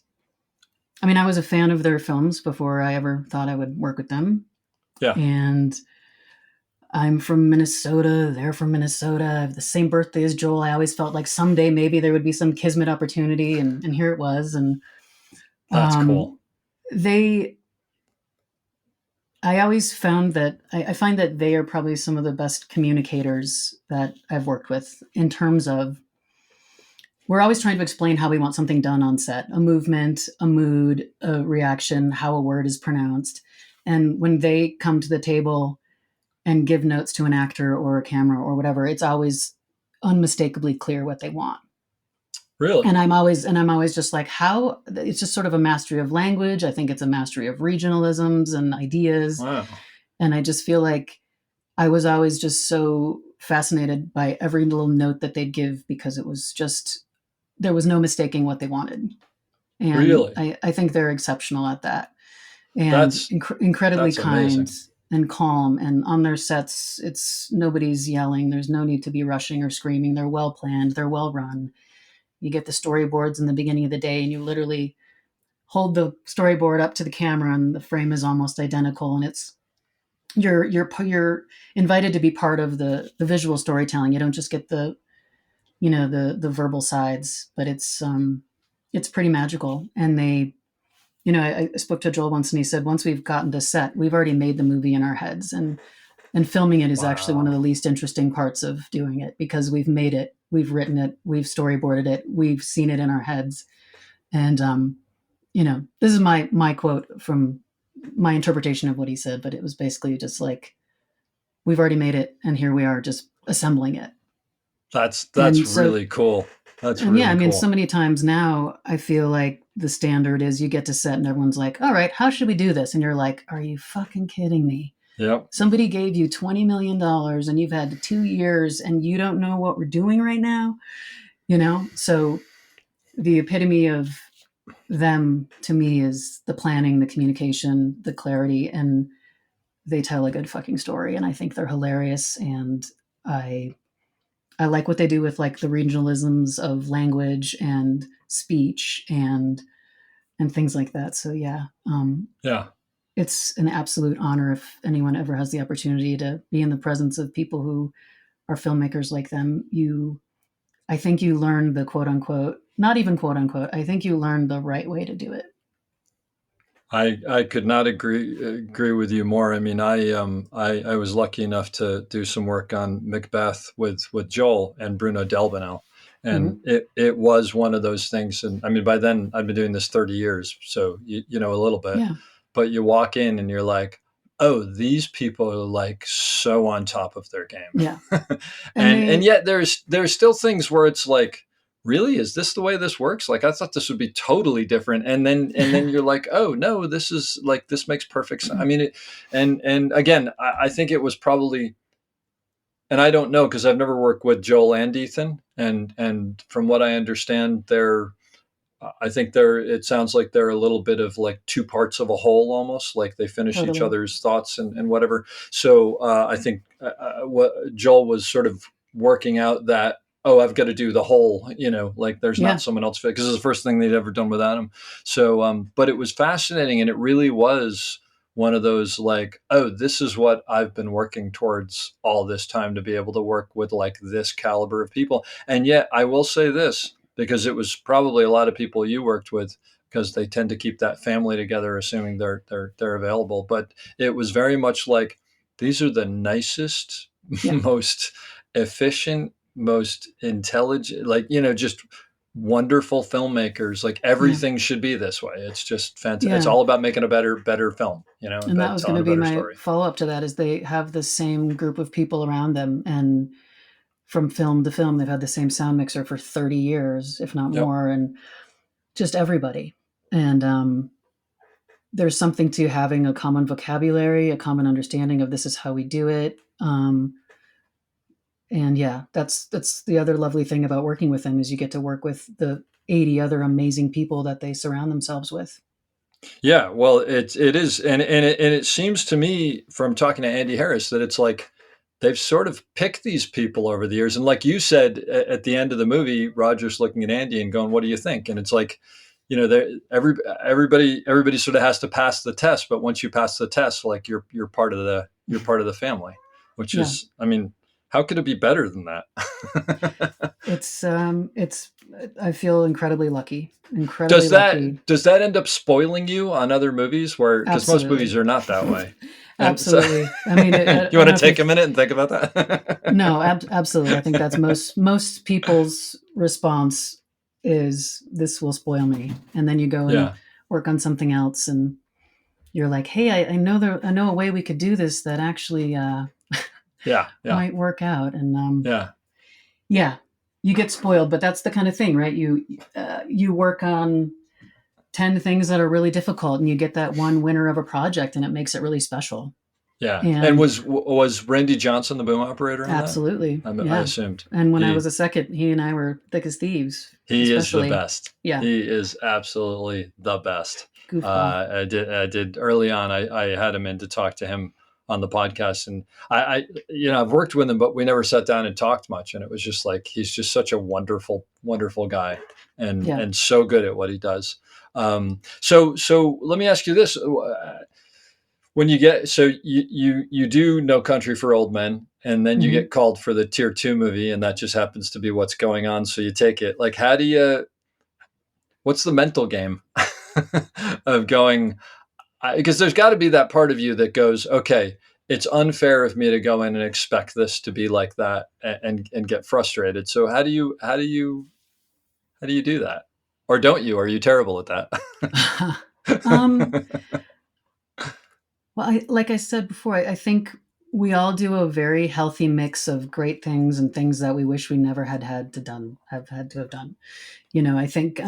E: I mean, I was a fan of their films before I ever thought I would work with them.
A: Yeah.
E: And I'm from Minnesota. They're from Minnesota. I have the same birthday as Joel. I always felt like someday maybe there would be some kismet opportunity, and here it was. And
A: That's cool.
E: I always found that I find that they are probably some of the best communicators that I've worked with in terms of we're always trying to explain how we want something done on set, a movement, a mood, a reaction, how a word is pronounced. And when they come to the table and give notes to an actor or a camera or whatever, it's always unmistakably clear what they want.
A: Really?
E: And I'm always just like, how it's just sort of a mastery of language. I think it's a mastery of regionalisms and ideas.
A: Wow.
E: And I just feel like I was always just so fascinated by every little note that they'd give because it was just, there was no mistaking what they wanted. And
A: Really?
E: I think they're exceptional at that. And
A: That's
E: incredibly kind
A: amazing.
E: and calm. And on their sets, nobody's yelling. There's no need to be rushing or screaming. They're well planned. They're well run. You get the storyboards in the beginning of the day, and you literally hold the storyboard up to the camera, and the frame is almost identical. And you're invited to be part of the visual storytelling. You don't just get the verbal sides, but it's pretty magical. And they, I spoke to Joel once, and he said, once we've gotten to set, we've already made the movie in our heads, and filming it is actually one of the least interesting parts of doing it because we've made it, we've written it, we've storyboarded it, we've seen it in our heads. And, this is my quote from my interpretation of what he said, but it was basically just like, we've already made it, and here we are just assembling it.
A: That's really cool. That's really
E: I mean,
A: cool.
E: so many times now I feel like the standard is you get to set and everyone's like, all right, how should we do this? And you're like, are you fucking kidding me?
A: Yep.
E: Somebody gave you $20 million and you've had 2 years and you don't know what we're doing right now, So the epitome of them to me is the planning, the communication, the clarity, and they tell a good fucking story. And I think they're hilarious. And I like what they do with like the regionalisms of language and speech and things like that. So yeah.
A: Yeah.
E: It's an absolute honor if anyone ever has the opportunity to be in the presence of people who are filmmakers like them. I think you learn the quote unquote, not even quote unquote, I think you learn the right way to do it.
A: I could not agree with you more. I mean, I was lucky enough to do some work on Macbeth with Joel and Bruno Delbonnel, and
E: Hmm.
A: it was one of those things. And I mean, by then I've been doing this 30 years, so you know a little bit.
E: Yeah.
A: But you walk in and you're like, oh, these people are like so on top of their game,
E: Yeah. And
A: and
E: they,
A: yet there's still things where it's like, really, is this the way this works? Like, I thought this would be totally different, and then you're like, oh no, this is like, this makes perfect sense. I mean it, and again, I think it was probably, and I don't know because I've never worked with Joel and Ethan, and from what I understand, I think it sounds like they're a little bit of like two parts of a whole, almost like they finish each
E: totally.
A: other's thoughts and whatever. So I think what Joel was sort of working out that, oh, I've got to do the whole, like there's not
E: Yeah.
A: someone else fit, because it's the first thing they'd ever done without him. So, but it was fascinating, and it really was one of those like, oh, this is what I've been working towards all this time, to be able to work with like this caliber of people. And yet, I will say this, because it was probably a lot of people you worked with, because they tend to keep that family together, assuming they're available. But it was very much like, these are the nicest,
E: Yeah.
A: most efficient, most intelligent, like, just wonderful filmmakers. Like,
E: Yeah.
A: everything should be this way. It's just fantastic. It's
E: Yeah.
A: all about making a better film, and
E: And that was going
A: telling
E: to
A: a
E: be
A: better
E: my
A: story.
E: follow up to that, is they have the same group of people around them. And from film to film, they've had the same sound mixer for 30 years, if not
A: Yep.
E: more, and just everybody. And there's something to having a common vocabulary, a common understanding of this is how we do it. And yeah, that's the other lovely thing about working with them, is you get to work with the 80 other amazing people that they surround themselves with.
A: Yeah, well, it is, and it seems to me from talking to Andy Harris that it's like they've sort of picked these people over the years, and like you said at the end of the movie, Roger's looking at Andy and going, "What do you think?" And it's like, everybody sort of has to pass the test, but once you pass the test, like you're part of the family, which
E: Yeah.
A: is, I mean, how could it be better than that?
E: It's I feel incredibly lucky. Incredibly
A: Does
E: lucky.
A: that end up spoiling you on other movies, where, because most
E: Absolutely.
A: movies are not that way? And so,
E: Absolutely. I mean, I
A: you
E: don't
A: want
E: know
A: to
E: if
A: take
E: you've
A: a minute and think about that?
E: No, absolutely. I think that's most people's response is, this will spoil me. And then you go and
A: Yeah,
E: work on something else, and you're like, hey, I know a way we could do this that actually
A: yeah, yeah,
E: might work out. And
A: yeah,
E: yeah, you get spoiled, but that's the kind of thing, right? You work on 10 things that are really difficult, and you get that one winner of a project, and it makes it really special.
A: yeah. And
E: And
A: was Randy Johnson the boom operator on that?
E: absolutely,
A: I
E: yeah.
A: assumed
E: And when I was
A: he
E: a second, he and I were thick as thieves,
A: he is the
E: especially.
A: best.
E: Yeah,
A: He is absolutely the best.
E: goofball.
A: I did early on. I had him in to talk to him on the podcast, and I've worked with him, but we never sat down and talked much. And it was just like, he's just such a wonderful, wonderful guy, and
E: Yeah.
A: and so good at what he does. So let me ask you this: when you get, so you do No Country for Old Men, and then you
E: Hmm.
A: get called for the tier 2 movie, and that just happens to be what's going on, so you take it. Like, what's the mental game of going, because there's got to be that part of you that goes, okay, it's unfair of me to go in and expect this to be like that, and get frustrated. So how do you do that? Or don't you? Are you terrible at
E: um,
A: that?
E: well, like I said before, I think we all do a very healthy mix of great things and things that we wish we never have had to have done. I think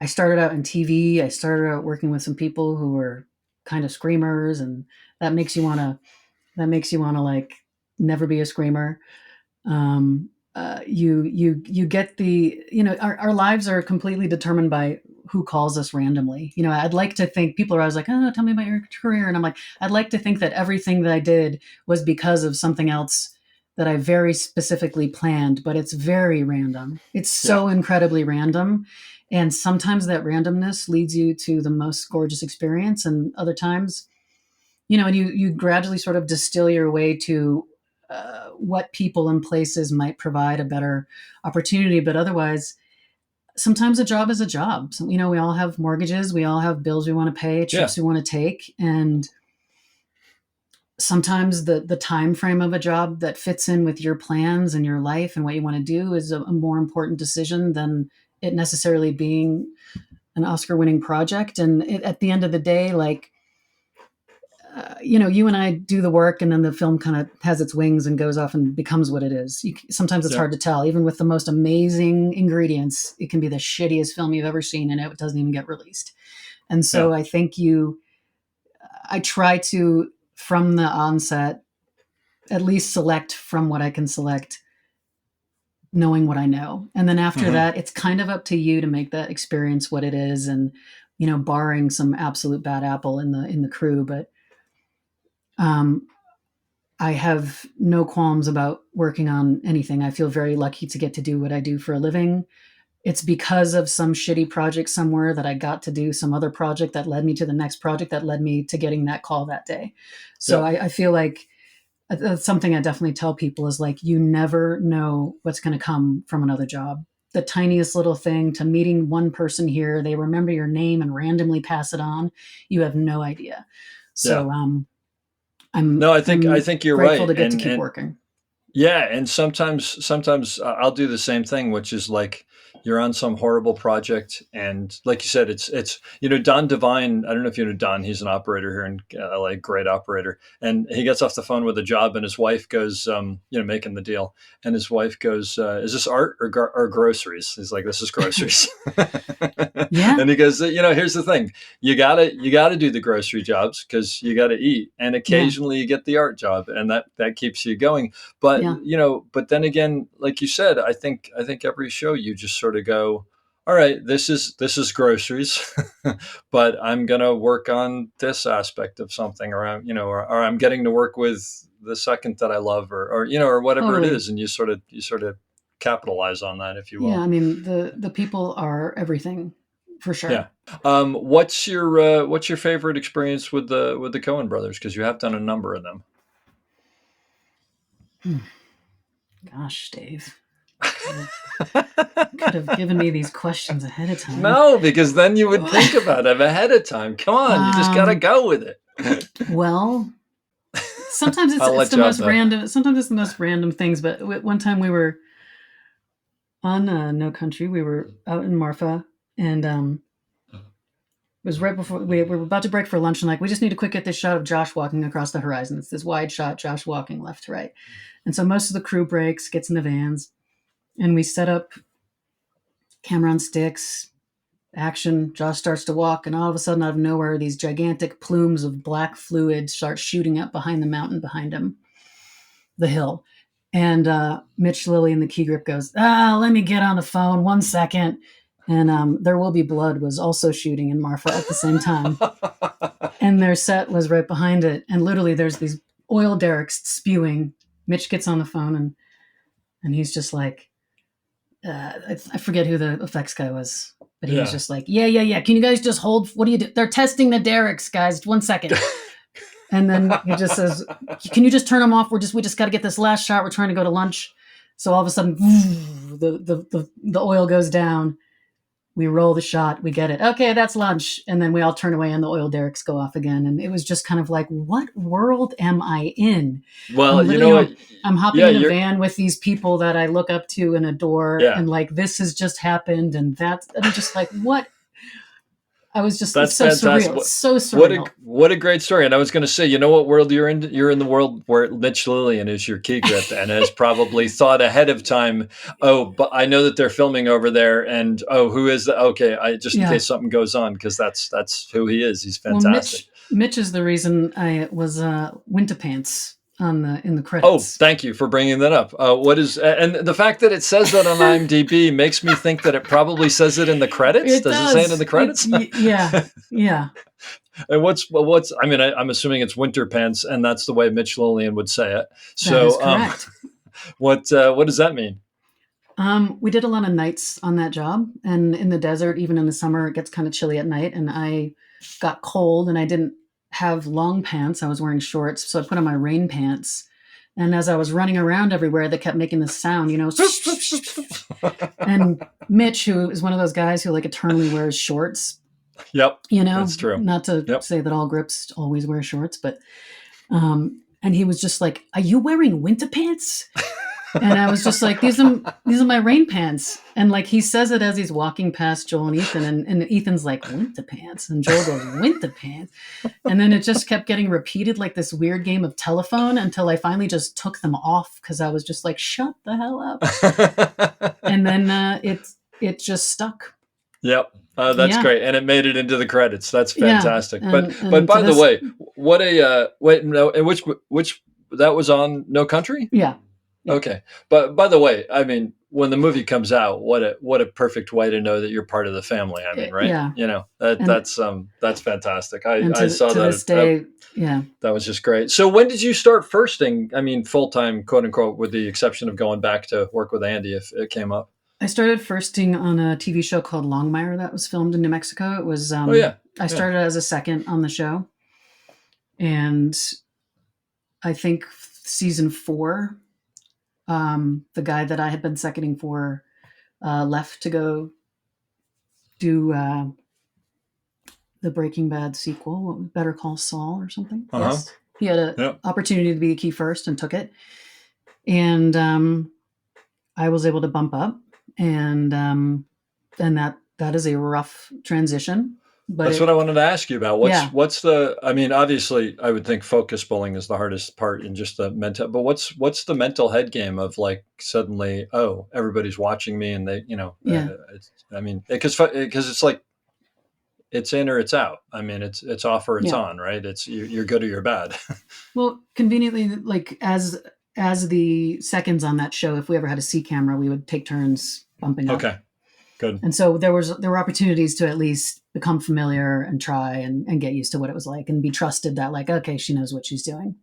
E: I started out in TV. I started out working with some people who were kind of screamers, and that makes you want to like never be a screamer. You get our lives are completely determined by who calls us randomly. I'd like to think people are always like, oh, tell me about your career, and I'm like, I'd like to think that everything that I did was because of something else that I very specifically planned, but it's very random. It's so incredibly random. And sometimes that randomness leads you to the most gorgeous experience, and other times, and you gradually sort of distill your way to what people and places might provide a better opportunity. But otherwise, sometimes a job is a job. So, we all have mortgages, we all have bills we want to pay, trips we want to take, and sometimes the time frame of a job that fits in with your plans and your life and what you want to do is a more important decision than it necessarily being an Oscar-winning project. And at the end of the day, like, you and I do the work, and then the film kind of has its wings and goes off and becomes what it is. Sometimes it's hard to tell. Even with the most amazing ingredients, it can be the shittiest film you've ever seen, and it doesn't even get released. And so I think I try to, from the onset, at least select from what I can select, knowing what I know. And then after that, it's kind of up to you to make that experience what it is. And, barring some absolute bad apple in the crew, but I have no qualms about working on anything. I feel very lucky to get to do what I do for a living. It's because of some shitty project somewhere that I got to do some other project that led me to the next project that led me to getting that call that day. So I feel like that's something I definitely tell people is like, you never know what's going to come from another job. The tiniest little thing to meeting one person here, they remember your name and randomly pass it on. You have no idea. So,
A: I think you're
E: grateful
A: right.
E: to get to keep working.
A: Yeah, and sometimes I'll do the same thing, which is like you're on some horrible project, and like you said, it's Don Devine. I don't know if you know Don. He's an operator here in LA, great operator, and he gets off the phone with a job, and his wife goes, making the deal, and his wife goes, "Is this art or groceries?" He's like, "This is groceries."
E: Yeah,
A: and he goes, "Here's the thing: you gotta do the grocery jobs because you gotta eat, and occasionally you get the art job, and that keeps you going." But but then again, like you said, I think every show you just sort of go, all right, this is groceries, but I'm gonna work on this aspect of something, or I'm getting to work with the second that I love, or whatever it is, and you sort of capitalize on that, if you will.
E: Yeah, I mean the people are everything, for sure.
A: Yeah. What's your favorite experience with the Coen Brothers? Because you have done a number of them.
E: Gosh, Dave. Could have given me these questions ahead of time.
A: No, because then you would think about it ahead of time. Come on, you just gotta go with it.
E: Well, sometimes it's the most random. Sometimes it's the most random things. But one time we were on No Country. We were out in Marfa, and it was right before we were about to break for lunch, and like, we just need to quick get this shot of Josh walking across the horizon. It's this wide shot, Josh walking left to right. And so most of the crew breaks, gets in the vans, and we set up camera on sticks, action. Josh starts to walk, and all of a sudden, out of nowhere, these gigantic plumes of black fluid start shooting up behind the mountain behind him, the hill. And Mitch Lilly in the key grip goes, let me get on the phone 1 second. And There Will Be Blood was also shooting in Marfa at the same time. And their set was right behind it. And literally there's these oil derricks spewing. Mitch gets on the phone and he's just like, I forget who the effects guy was, but he was just like, yeah. Can you guys just hold? What do you do? They're testing the derricks, guys. 1 second. And then he just says, can you just turn them off? We just got to get this last shot. We're trying to go to lunch. So all of a sudden, the oil goes down. We roll the shot. We get it. Okay, that's lunch. And then we all turn away and the oil derricks go off again. And it was just kind of like, what world am I in?
A: Well, you know what?
E: I'm hopping in a van with these people that I look up to and adore. Yeah. And like, this has just happened. And I'm just like, what? I was just, it's so surreal. It's so surreal.
A: What a great story. And I was going to say, you know what world you're in? You're in the world where Mitch Lillian is your key grip and has probably thought ahead of time. Oh, but I know that they're filming over there. And who is that? Okay, in case something goes on, because that's who he is. He's fantastic.
E: Well, Mitch is the reason I was winter pants in the credits.
A: Oh, thank you for bringing that up. And the fact that it says that on IMDb makes me think that it probably says it in the credits. Does it say it in the credits?
E: Yeah.
A: And what's? I mean, I'm assuming it's winter pants, and that's the way Mitch Lillian would say it. So,
E: that is correct.
A: What does that mean?
E: We did a lot of nights on that job, and in the desert, even in the summer, it gets kind of chilly at night, and I got cold, and I didn't have long pants. I was wearing shorts, so I put on my rain pants, And as I was running around everywhere, they kept making this sound, and Mitch, who is one of those guys who like eternally wears shorts,
A: Yep. That's true.
E: Not to say that all grips always wear shorts, but, and he was just like, "Are you wearing winter pants?" And I was just like, these are my rain pants. And like, he says it as he's walking past Joel and Ethan, and Ethan's like, "Winter pants." And Joel goes, "Winter pants." And then it just kept getting repeated like this weird game of telephone until I finally just took them off because I was just like, "Shut the hell up." And then it just stuck.
A: Yep. That's great. And it made it into the credits. That's fantastic.
E: Yeah.
A: But by the way, what a, wait, no, and which, that was on No Country?
E: Yeah.
A: Okay. But by the way, I mean, when the movie comes out, what a perfect way to know that you're part of the family. I mean, right?
E: Yeah.
A: You know, that's fantastic. I saw
E: to
A: that.
E: This day, yeah.
A: That was just great. So when did you start firsting? I mean, full-time, quote unquote, with the exception of going back to work with Andy if it came up.
E: I started firsting on a TV show called Longmire that was filmed in New Mexico. It was, I started as a second on the show. And I think season 4, the guy that I had been seconding for left to go do the Breaking Bad sequel, Better Call Saul or something. Yes. He had an opportunity to be a key first and took it. And I was able to bump up. And that is a rough transition. But
A: that's what I wanted to ask you about. What's the, I mean, obviously I would think focus pulling is the hardest part in just the mental, but what's the mental head game of like suddenly, oh, everybody's watching me and they, I mean, because it's like, it's in or it's out. I mean, it's off or it's on, right? It's you're good or you're bad.
E: Well, conveniently, like as the seconds on that show, if we ever had a C camera, we would take turns bumping up.
A: Okay. Good.
E: And so there were opportunities to at least become familiar and try and get used to what it was like and be trusted that like, okay, she knows what she's doing.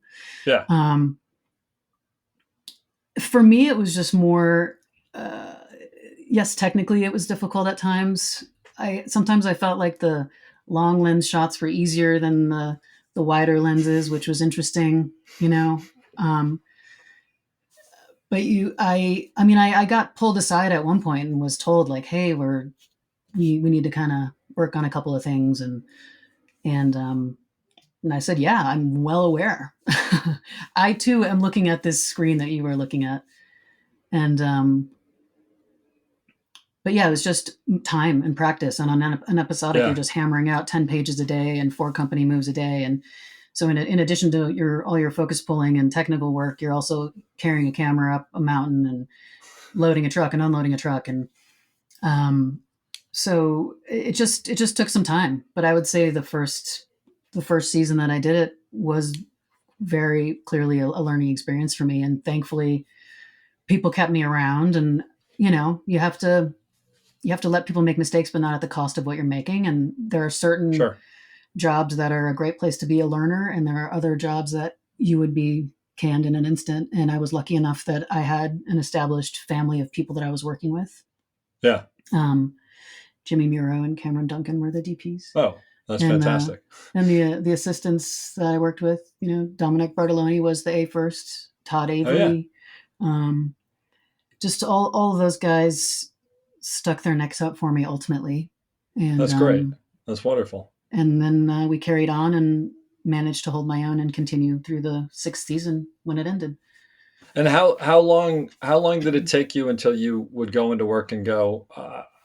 A: Yeah.
E: For me, it was just more, yes, technically it was difficult at times. Sometimes I felt like the long lens shots were easier than the wider lenses, which was interesting, but I got pulled aside at one point and was told like, "Hey, we need to kind of work on a couple of things." And I said, "Yeah, I'm well aware." I too am looking at this screen that you were looking at. And, but yeah, it was just time and practice. And on an episodic, you're just hammering out 10 pages a day and 4 company moves a day. And so in addition to all your focus pulling and technical work, you're also carrying a camera up a mountain and loading a truck and unloading a truck. And so it just took some time. But I would say the first season that I did it was very clearly a learning experience for me. And thankfully, people kept me around. And, you have to let people make mistakes, but not at the cost of what you're making. And there are certain jobs that are a great place to be a learner. And there are other jobs that you would be canned in an instant. And I was lucky enough that I had an established family of people that I was working with.
A: Yeah.
E: Jimmy Muro and Cameron Duncan were the DPs.
A: Oh, that's fantastic.
E: And the assistants that I worked with, Bambenek Bartoloni was the A first, Todd Avery. Just all of those guys stuck their necks out for me ultimately. And
A: that's great. That's wonderful.
E: And then we carried on and managed to hold my own and continue through the 6th season when it ended.
A: And how long did it take you until you would go into work and go,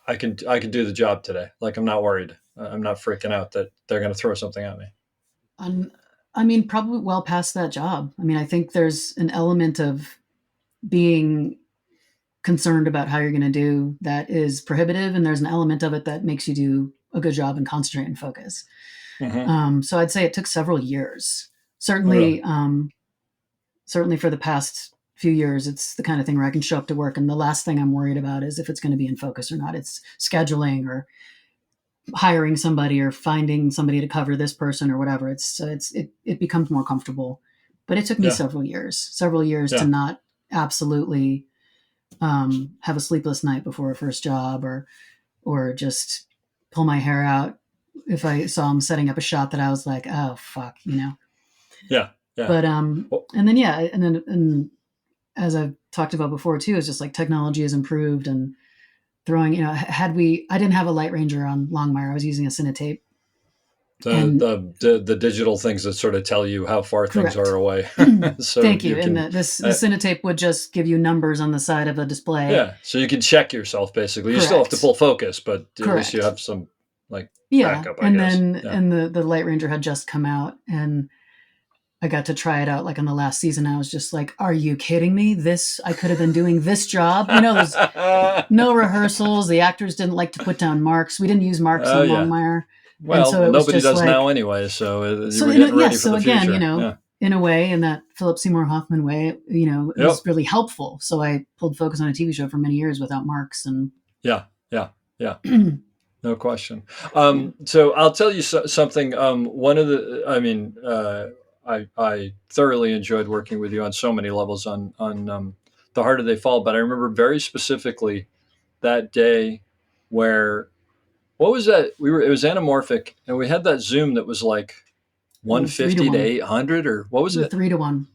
A: I can do the job today. Like, I'm not worried. I'm not freaking out that they're going to throw something at me.
E: I mean, probably well past that job. I mean, I think there's an element of being concerned about how you're going to do that is prohibitive. And there's an element of it that makes you do a good job and concentrate and focus. Mm-hmm. So I'd say it took several years. Certainly, certainly for the past few years, it's the kind of thing where I can show up to work and the last thing I'm worried about is if it's going to be in focus or not. It's scheduling or hiring somebody or finding somebody to cover this person or whatever. It becomes more comfortable, but it took me several years to not absolutely have a sleepless night before a first job or just pull my hair out if I saw him setting up a shot that I was like, oh fuck,
A: Yeah. Yeah.
E: But
A: Well,
E: and then and as I've talked about before too, it's just like technology has improved and throwing, I didn't have a light ranger on Longmire. I was using a Cinetape. And
A: the digital things that sort of tell you how far things
E: correct.
A: are away. So
E: Thank you.
A: can,
E: And the Cinetape would just give you numbers on the side of a display.
A: yeah, so you can check yourself basically. You still have to pull focus, but at least you have some like backup, I
E: and
A: guess.
E: then and the light ranger had just come out, and I got to try it out like on the last season. I was just like, are you kidding me? I could have been doing this job. There's no rehearsals. The actors didn't like to put down marks. We didn't use marks on Longmire.
A: Well,
E: so
A: nobody does now anyway. So you were getting ready for the
E: again,
A: future.
E: in a way, in that Philip Seymour Hoffman way, it was really helpful. So I pulled focus on a TV show for many years without marks. And
A: yeah. No question. So I'll tell you something. One of the, I thoroughly enjoyed working with you on so many levels on The Harder They Fall. But I remember very specifically that day where, what was that? It was anamorphic, and we had that zoom that was like 150 to 800, or what was it?
E: 3-to-1.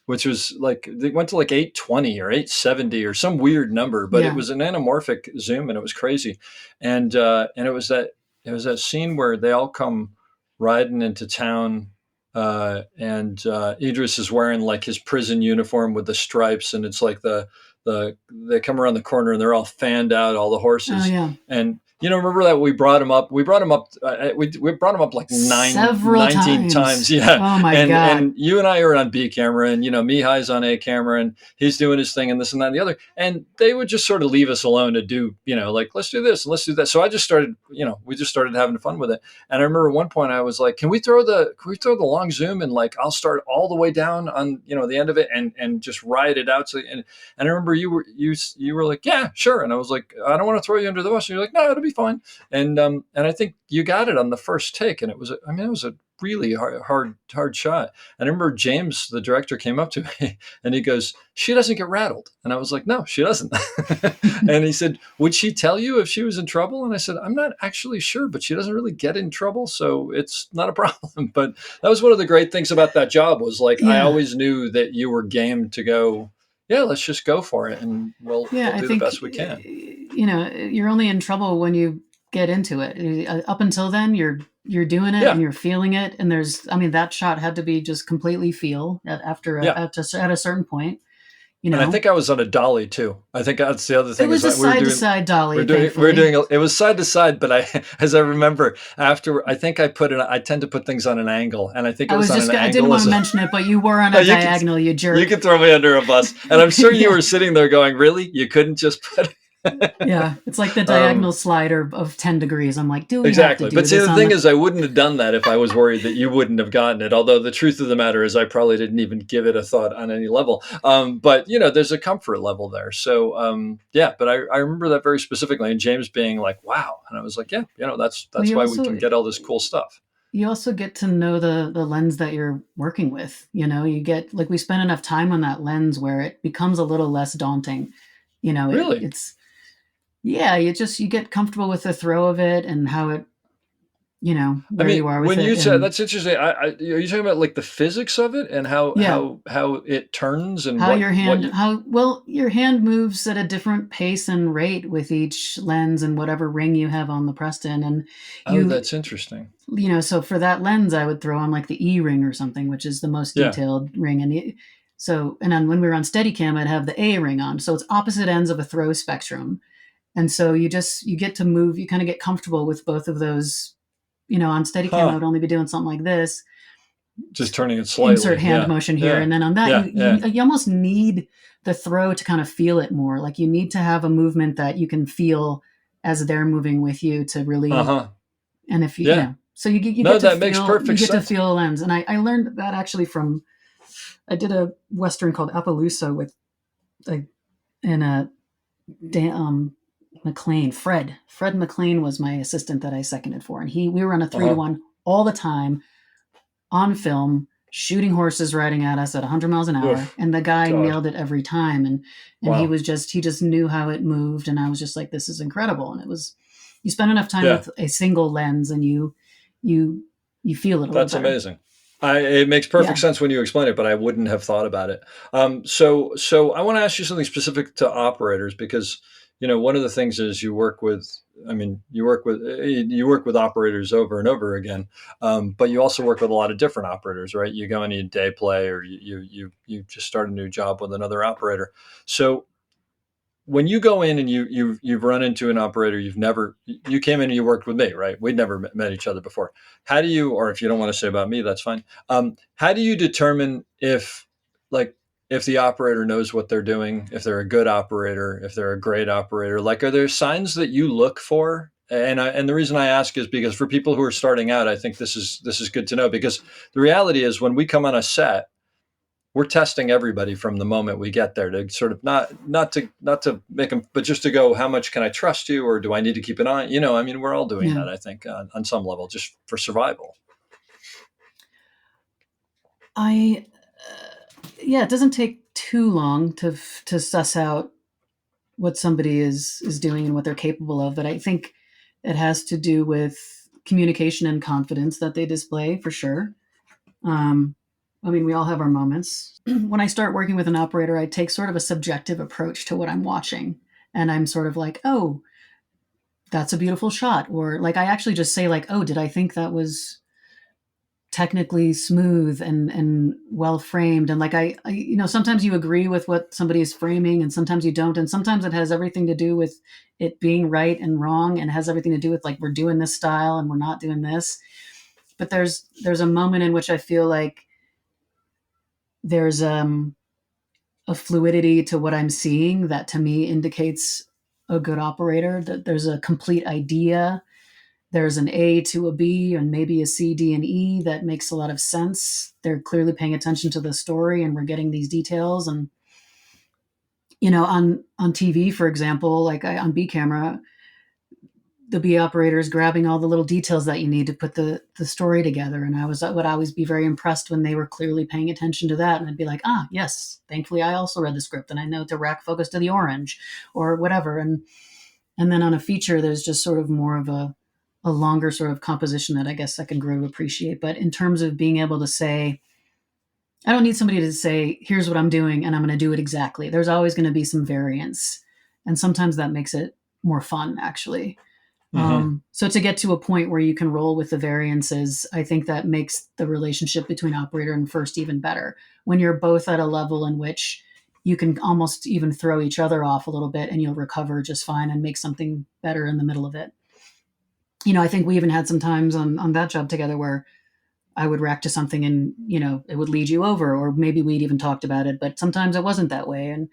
A: Which was like, they went to like 820 or 870 or some weird number, but it was an anamorphic zoom, and it was crazy. And it was that scene where they all come riding into town, and Idris is wearing like his prison uniform with the stripes, and it's like they come around the corner and they're all fanned out, all the horses.
E: Oh, yeah.
A: And remember that we brought him up like 19 times. Yeah.
E: Oh my God.
A: And you and I are on B camera, and Mihai's on A camera, and he's doing his thing, and this and that and the other. And they would just sort of leave us alone to do, like, let's do this and let's do that. So I just started, we just started having fun with it. And I remember at one point I was like, can we throw the long zoom, and like I'll start all the way down on the end of it and just ride it out. So and I remember you were like, yeah, sure. And I was like, I don't want to throw you under the bus. And you're like, no, it'll be fine. And I think you got it on the first take, and it was a really hard shot. And I remember James, the director, came up to me and he goes, she doesn't get rattled. And I was like, no, she doesn't. And he said, would she tell you if she was in trouble? And I said, I'm not actually sure, but she doesn't really get in trouble, so it's not a problem. But that was one of the great things about that job, was like, I always knew that you were game to go, yeah, let's just go for it, and we'll do the best we can.
E: You're only in trouble when you get into it. Up until then, you're doing it and you're feeling it. And that shot had to be just completely feel at a certain point. And
A: I think I was on a dolly too. I think that's the other thing.
E: It was a side-to-side dolly.
A: It was side to side, but as I remember after, I think I tend to put things on an angle, and I think it was on an angle.
E: I didn't want to mention it, but you were on a diagonal, you jerk.
A: You could throw me under a bus, and I'm sure you were sitting there going, "Really? You couldn't just put?"
E: Yeah, it's like the diagonal slider of 10 degrees. I'm like, do we
A: exactly?
E: Have to do
A: but see,
E: this
A: the thing is, I wouldn't have done that if I was worried that you wouldn't have gotten it. Although the truth of the matter is, I probably didn't even give it a thought on any level. But there's a comfort level there. So but I remember that very specifically, and James being like, "Wow," and I was like, "Yeah, that's why we can get all this cool stuff."
E: You also get to know the lens that you're working with. You get, like, we spend enough time on that lens where it becomes a little less daunting.
A: Really?
E: Yeah, you get comfortable with the throw of it and how it, you are with it.
A: When you said, that's interesting. Are you talking about like the physics of it and how it turns and
E: how your hand moves at a different pace and rate with each lens and whatever ring you have on the Preston. And
A: that's interesting.
E: So for that lens, I would throw on like the E ring or something, which is the most detailed ring. And then when we were on Steadicam, I'd have the A ring on. So it's opposite ends of a throw spectrum. And so you get to move, you kind of get comfortable with both of those. On Steadicam, I would only be doing something like this.
A: Just turning it slightly.
E: Insert hand motion here. And then on that, you almost need the throw to kind of feel it more. Like you need to have a movement that you can feel as they're moving with you to really, and if so you get to feel a lens. And I learned that actually I did a Western called Appaloosa with McLean. Fred McLean was my assistant that I seconded for, and we were on a 3-to-1 all the time on film, shooting horses riding at us at 100 miles an hour. And the guy nailed it every time. And wow. he just knew how it moved. And I was just like, this is incredible. And you spend enough time with a single lens and you feel it a little
A: That's
E: better.
A: amazing. It makes perfect
E: Yeah.
A: sense when you explain it, but I wouldn't have thought about it. So I want to ask you something specific to operators because one of the things is you work with. I mean, you work with operators over and over again, but you also work with a lot of different operators, right? You go and you day play, or you just start a new job with another operator. So when you go in and you've run into an operator you came in and you worked with me, right? We'd never met each other before. How do you, or if you don't want to say about me, that's fine. How do you determine like if the operator knows what they're doing, if they're a good operator, if they're a great operator? Like, are there signs that you look for? And the reason I ask is because for people who are starting out, I think this is good to know, because the reality is when we come on a set, we're testing everybody from the moment we get there to sort of not to make them, but just to go, how much can I trust you, or do I need to keep an eye? I mean, we're all doing
E: Yeah.
A: that, I think, on some level, just for survival.
E: I, yeah, it doesn't take too long to suss out what somebody is doing and what they're capable of. But I think it has to do with communication and confidence that they display, for sure. I mean, we all have our moments. When I start working with an operator, I take sort of a subjective approach to what I'm watching. And I'm sort of like, oh, that's a beautiful shot. Or like, I actually just say like, oh, did I think that was technically smooth and well framed? And like, sometimes you agree with what somebody is framing and sometimes you don't. And sometimes it has everything to do with it being right and wrong, and it has everything to do with like, we're doing this style and we're not doing this. But there's a moment in which I feel like there's a fluidity to what I'm seeing that to me indicates a good operator, that there's a complete idea. There's an A to a B and maybe a C, D, and E that makes a lot of sense. They're clearly paying attention to the story and we're getting these details. And, on TV, for example, like on B camera, the B operator is grabbing all the little details that you need to put the story together. And I would always be very impressed when they were clearly paying attention to that. And I'd be like, yes, thankfully I also read the script and I know to rack focus to the orange or whatever. And then on a feature, there's just sort of more of a longer sort of composition that I guess I can grow to appreciate. But in terms of being able to say, I don't need somebody to say, here's what I'm doing and I'm going to do it exactly. There's always going to be some variance. And sometimes that makes it more fun, actually.
A: Mm-hmm.
E: So to get to a point where you can roll with the variances, I think that makes the relationship between operator and first even better. When you're both at a level in which you can almost even throw each other off a little bit and you'll recover just fine and make something better in the middle of it. I think we even had some times on that job together where I would react to something and, it would lead you over, or maybe we'd even talked about it, but sometimes it wasn't that way. And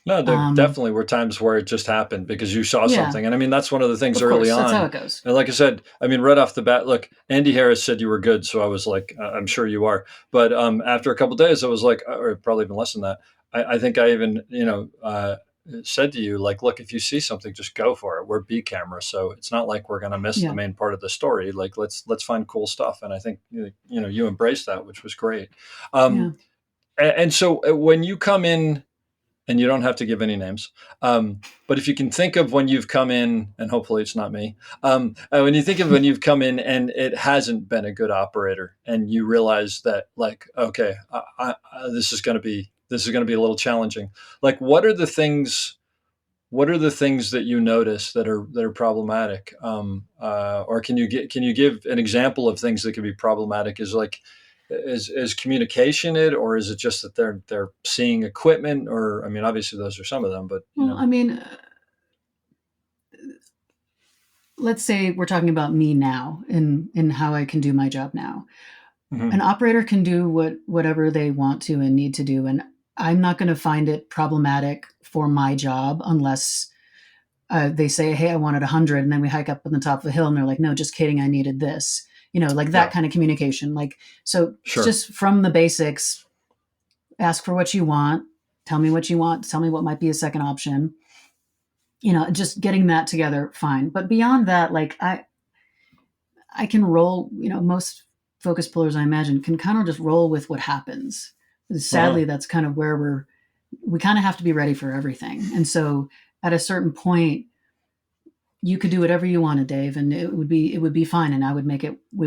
A: No, there definitely were times where it just happened because you saw
E: yeah,
A: something. And I mean, that's one of the things
E: of
A: early
E: course, that's
A: on.
E: how it goes.
A: And like I said, I mean, right off the bat, look, Andy Harris said you were good. So I was like, I'm sure you are. But after a couple of days, I was like, or probably even less than that. I think I even, said to you, like, look, if you see something, just go for it. We're B camera. So it's not like we're going to miss
E: Yeah.
A: the main part of the story. Like, let's find cool stuff. And I think, you embraced that, which was great.
E: Yeah.
A: And so when you come in, and you don't have to give any names, but if you can think of when you've come in, and hopefully it's not me, when you think of when you've come in and it hasn't been a good operator, and you realize that, like, okay, this is going to be a little challenging. Like, what are the things that you notice that are problematic, or can you give an example of things that can be problematic? Is communication it, or is it just that they're seeing equipment? Or, I mean, obviously those are some of them, but
E: Well, I mean, let's say we're talking about me now in how I can do my job now.
A: Mm-hmm.
E: An operator can do whatever they want to and need to do, and I'm not going to find it problematic for my job unless they say, hey, I wanted 100, and then we hike up on the top of the hill and they're like, no, just kidding, I needed this. Like that kind of communication. Like, so
A: Sure.
E: Just from the basics, ask for what you want, tell me what you want, tell me what might be a second option. Just getting that together, fine. But beyond that, like I can roll, most focus pullers, I imagine, can kind of just roll with what happens. Sadly, that's kind of where we kind of have to be ready for everything. And so at a certain point, you could do whatever you wanted, Dave, and it would be fine, and we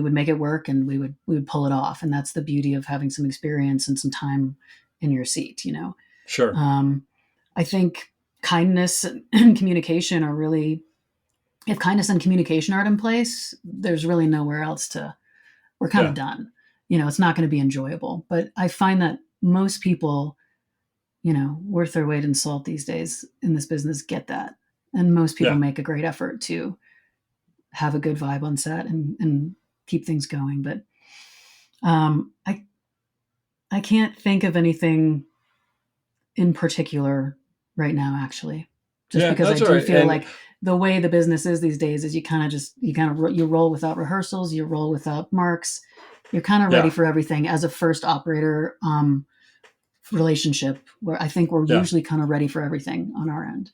E: would make it work, and we would pull it off. And that's the beauty of having some experience and some time in your seat, you know.
A: Sure.
E: I think kindness and communication are really, if kindness and communication aren't in place, there's really nowhere else we're kind of done. You know, it's not going to be enjoyable. But I find that most people, you know, worth their weight in salt these days in this business get that. And most people make a great effort to have a good vibe on set and keep things going. But I can't think of anything in particular right now, actually, just because I do feel like the way the business is these days is you roll without rehearsals, you roll without marks, you're kind of ready for everything as a first operator relationship, where I think we're usually kind of ready for everything on our end.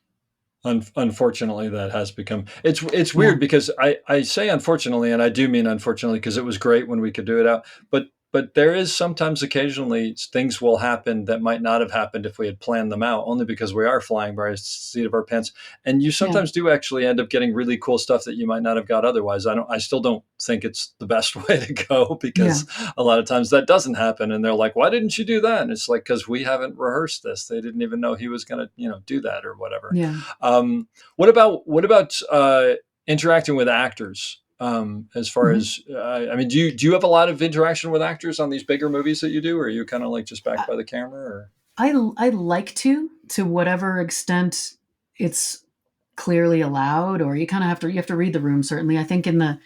A: Unfortunately, that has become, it's weird because I say unfortunately, and I do mean unfortunately, because it was great when we could do it out, but there is sometimes occasionally things will happen that might not have happened if we had planned them out, only because we are flying by the seat of our pants. And you sometimes do actually end up getting really cool stuff that you might not have got otherwise. I still don't think it's the best way to go, because a lot of times that doesn't happen. And they're like, why didn't you do that? And it's like, because we haven't rehearsed this. They didn't even know he was going to, do that or whatever.
E: Yeah.
A: What about interacting with actors? As far as, I mean, do you have a lot of interaction with actors on these bigger movies that you do, or are you kind of like just back by the camera? Or?
E: I like to whatever extent it's clearly allowed, or you kind of have to read the room. Certainly, I think in the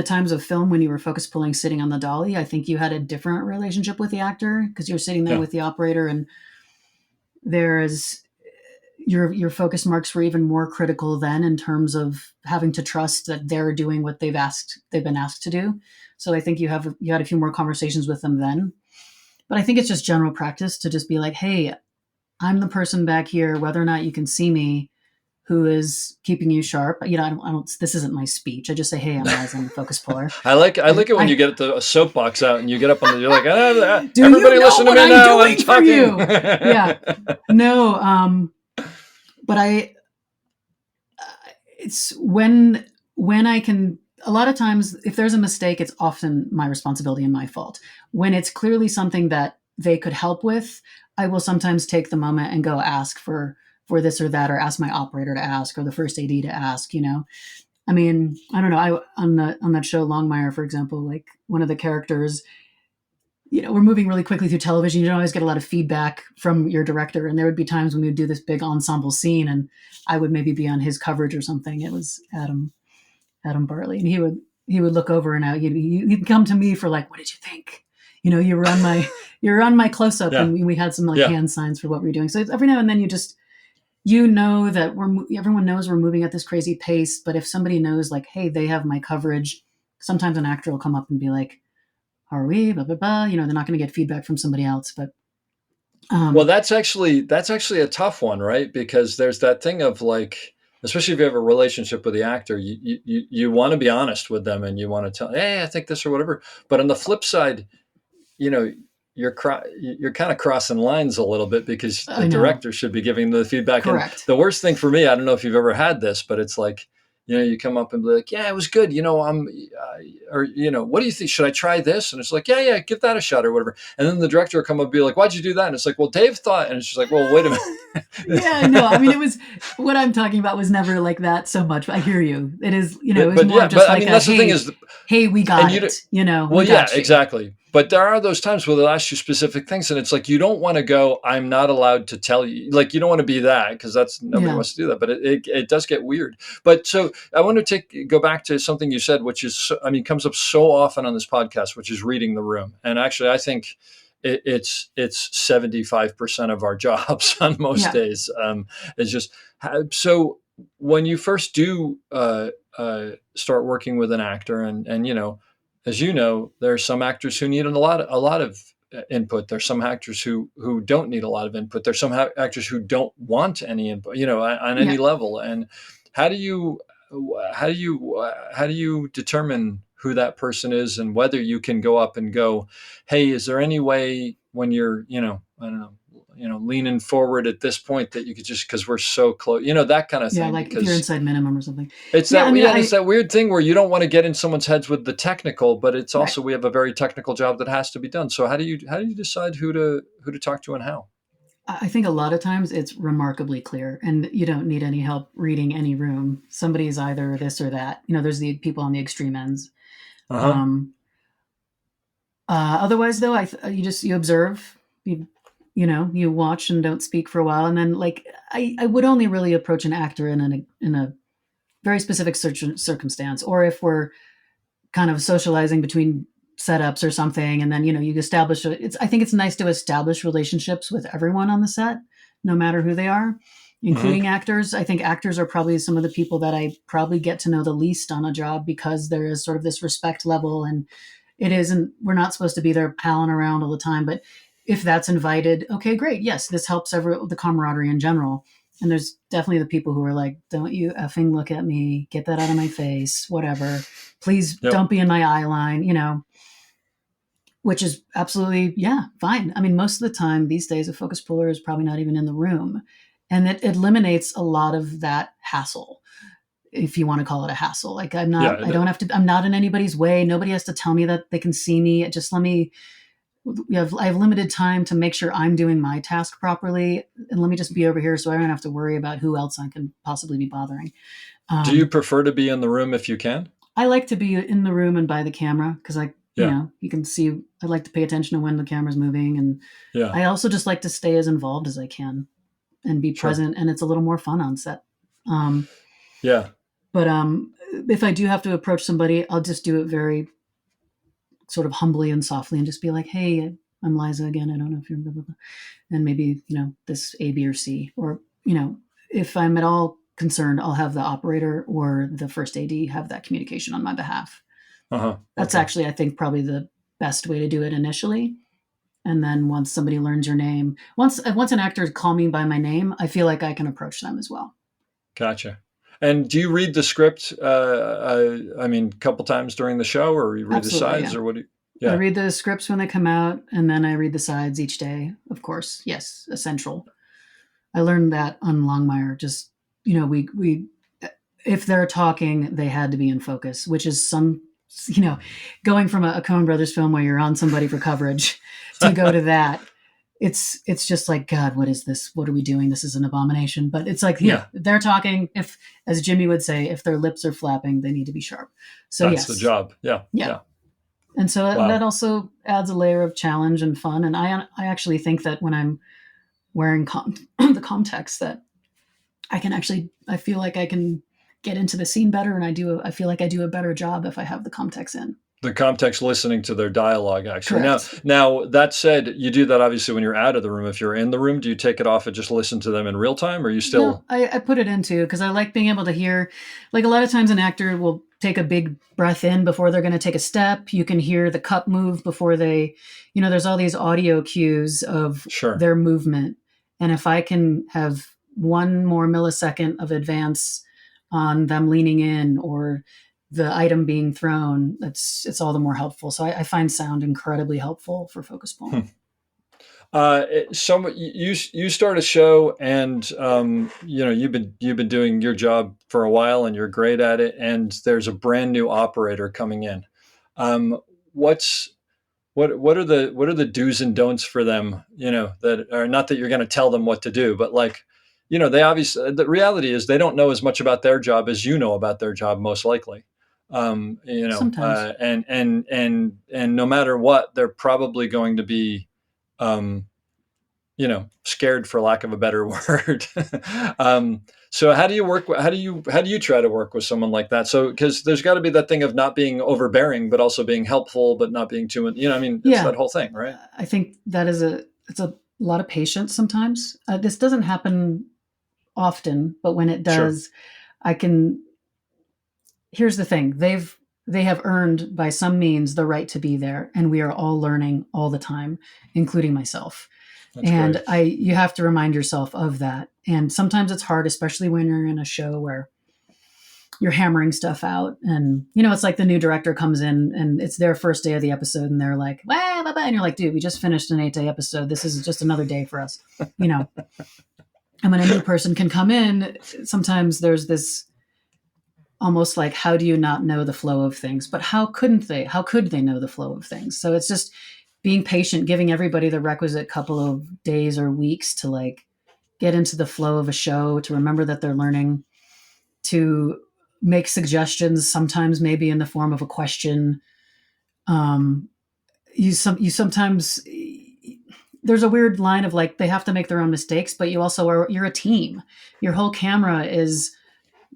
E: times of film when you were focus pulling, sitting on the dolly, I think you had a different relationship with the actor because you're sitting there with the operator, and there's your focus marks were even more critical then in terms of having to trust that they're doing what they've been asked to do. So I think you had a few more conversations with them then. But I think it's just general practice to just be like, hey, I'm the person back here, whether or not you can see me, who is keeping you sharp. You know, I don't this isn't my speech. I just say, hey, I'm Liza, I'm the focus puller.
A: I like it when you get the soapbox out and you get up on you're like,
E: do
A: everybody
E: you know
A: listen to me now. I'm talking.
E: You? Yeah. No, but it's when I can, a lot of times if there's a mistake, it's often my responsibility and my fault. When it's clearly something that they could help with, I will sometimes take the moment and go ask for this or that, or ask my operator to ask, or the first AD to ask, I mean, I don't know. On that show Longmire, for example, like one of the characters, we're moving really quickly through television. You don't always get a lot of feedback from your director. And there would be times when we would do this big ensemble scene and I would maybe be on his coverage or something. It was Adam Bartley. And he would look over and he'd come to me for like, what did you think? You were on my close up and we had some hand signs for what we were doing. So every now and then that everyone knows we're moving at this crazy pace. But if somebody knows like, hey, they have my coverage, sometimes an actor will come up and be like, are we, blah, blah, blah. They're not going to get feedback from somebody else, but.
A: Well, that's actually a tough one, right? Because there's that thing of like, especially if you have a relationship with the actor, you want to be honest with them and you want to tell, hey, I think this or whatever. But on the flip side, you're kind of crossing lines a little bit because the director should be giving the feedback.
E: Correct.
A: And the worst thing for me, I don't know if you've ever had this, but it's like, you come up and be like, yeah, it was good. What do you think? Should I try this? And it's like, yeah, give that a shot or whatever. And then the director will come up and be like, why'd you do that? And it's like, well, Dave thought, and it's just like, well, wait a minute.
E: Yeah, no, I mean, it was, what I'm talking about was never like that so much. I hear you. It is, it was more just like,
A: that's the thing is,
E: hey, we got it,
A: Well, yeah, exactly. But there are those times where they'll ask you specific things and it's like, you don't want to go, I'm not allowed to tell you, like, you don't want to be that because nobody wants to do that, but it does get weird. But so I want to go back to something you said, which is, comes up so often on this podcast, which is reading the room. And actually, I think it's 75% of our jobs on most days. It's just, so when you first do start working with an actor and as you know, there are some actors who need a lot of input. There's some actors who don't need a lot of input. There's some actors who don't want any input, on any level. And how do you determine who that person is and whether you can go up and go, hey, is there any way when you're, I don't know, leaning forward at this point that you could just, because we're so close, that kind of
E: Yeah,
A: thing.
E: like if
A: Because
E: you're inside minimum or something.
A: it's
E: Yeah,
A: that,
E: I mean,
A: it's that weird thing where you don't want to get in someone's heads with the technical, but it's also,
E: Right.
A: we have a very technical job that has to be done. So how do you decide who to talk to and how?
E: I think a lot of times it's remarkably clear, and you don't need any help reading any room. Somebody's either this or that. There's the people on the extreme ends.
A: Uh-huh.
E: Um, Otherwise, though, you observe, you watch and don't speak for a while, and then like I would only really approach an actor in a very specific circumstance, or if we're kind of socializing between setups or something, and then you establish I think it's nice to establish relationships with everyone on the set, no matter who they are, including actors. I think actors are probably some of the people that I probably get to know the least on a job, because there is sort of this respect level, and it isn't, we're not supposed to be there palling around all the time, but if that's invited, okay, great. Yes, this helps the camaraderie in general. And there's definitely the people who are like, don't you effing look at me, get that out of my face, whatever. Please don't be in my eye line, which is absolutely, fine. I mean, most of the time these days, a focus puller is probably not even in the room. And it eliminates a lot of that hassle, if you want to call it a hassle. Like I'm not in anybody's way. Nobody has to tell me that they can see me. Just I have limited time to make sure I'm doing my task properly. And let me just be over here so I don't have to worry about who else I can possibly be bothering.
A: Do you prefer to be in the room if you can?
E: I like to be in the room and by the camera, because you can see, I like to pay attention to when the camera's moving. And I also just like to stay as involved as I can and be present. And it's a little more fun on set. But if I do have to approach somebody, I'll just do it very sort of humbly and softly and just be like, hey, I'm Liza again. I don't know if you're blah, blah, blah. And maybe, this A, B, or C. Or, if I'm at all concerned, I'll have the operator or the first AD have that communication on my behalf. That's actually, I think, probably the best way to do it initially. And then once somebody learns your name, once an actor call me by my name, I feel like I can approach them as well.
A: Gotcha. And do you read the script, a couple times during the show, or you read
E: Absolutely,
A: the sides, or what do you?
E: I read the scripts when they come out, and then I read the sides each day, of course. Yes, essential. I learned that on Longmire. Just, we if they're talking, they had to be in focus, which is going from a Coen Brothers film where you're on somebody for coverage to go to that. It's just like, God, what is this? What are we doing? This is an abomination. But it's like, they're talking. If, as Jimmy would say, if their lips are flapping, they need to be sharp. So
A: that's the job. Yeah.
E: And so that also adds a layer of challenge and fun. And I actually think that when I'm wearing the context, that I feel like I can get into the scene better. And I feel like I do a better job if I have the context in. The
A: context, listening to their dialogue, actually.
E: Correct.
A: Now, that said, you do that obviously when you're out of the room. If you're in the room, do you take it off and just listen to them in real time, or you still?
E: No, I put it into, because I like being able to hear, like a lot of times an actor will take a big breath in before they're going to take a step. You can hear the cup move before they, there's all these audio cues of their movement. And if I can have one more millisecond of advance on them leaning in or the item being thrown, it's all the more helpful. So I find sound incredibly helpful for focus pulling.
A: So you start a show, and you've been doing your job for a while, and you're great at it. And there's a brand new operator coming in. What are the do's and don'ts for them? That are not that you're going to tell them what to do, but like, they obviously, the reality is they don't know as much about their job as you know about their job, most likely.
E: Sometimes.
A: And no matter what, they're probably going to be, scared, for lack of a better word. So how do you try to work with someone like that? So, because there's got to be that thing of not being overbearing, but also being helpful, but not being too, it's that whole thing, right?
E: I think that it's a lot of patience sometimes. This doesn't happen often, but when it does, here's the thing. They have earned by some means the right to be there, and we are all learning all the time, including myself.
A: That's
E: and
A: great.
E: You have to remind yourself of that. And sometimes it's hard, especially when you're in a show where you're hammering stuff out. And, it's like the new director comes in and it's their first day of the episode and they're like, "Wah, blah, blah," and you're like, dude, we just finished an 8-day episode. This is just another day for us, And when a new person can come in, sometimes there's this almost like, how do you not know the flow of things? But how could they know the flow of things? So it's just being patient, giving everybody the requisite couple of days or weeks to like get into the flow of a show, to remember that they're learning, to make suggestions, sometimes maybe in the form of a question. You sometimes, there's a weird line of like, they have to make their own mistakes, but you're a team. Your whole camera is,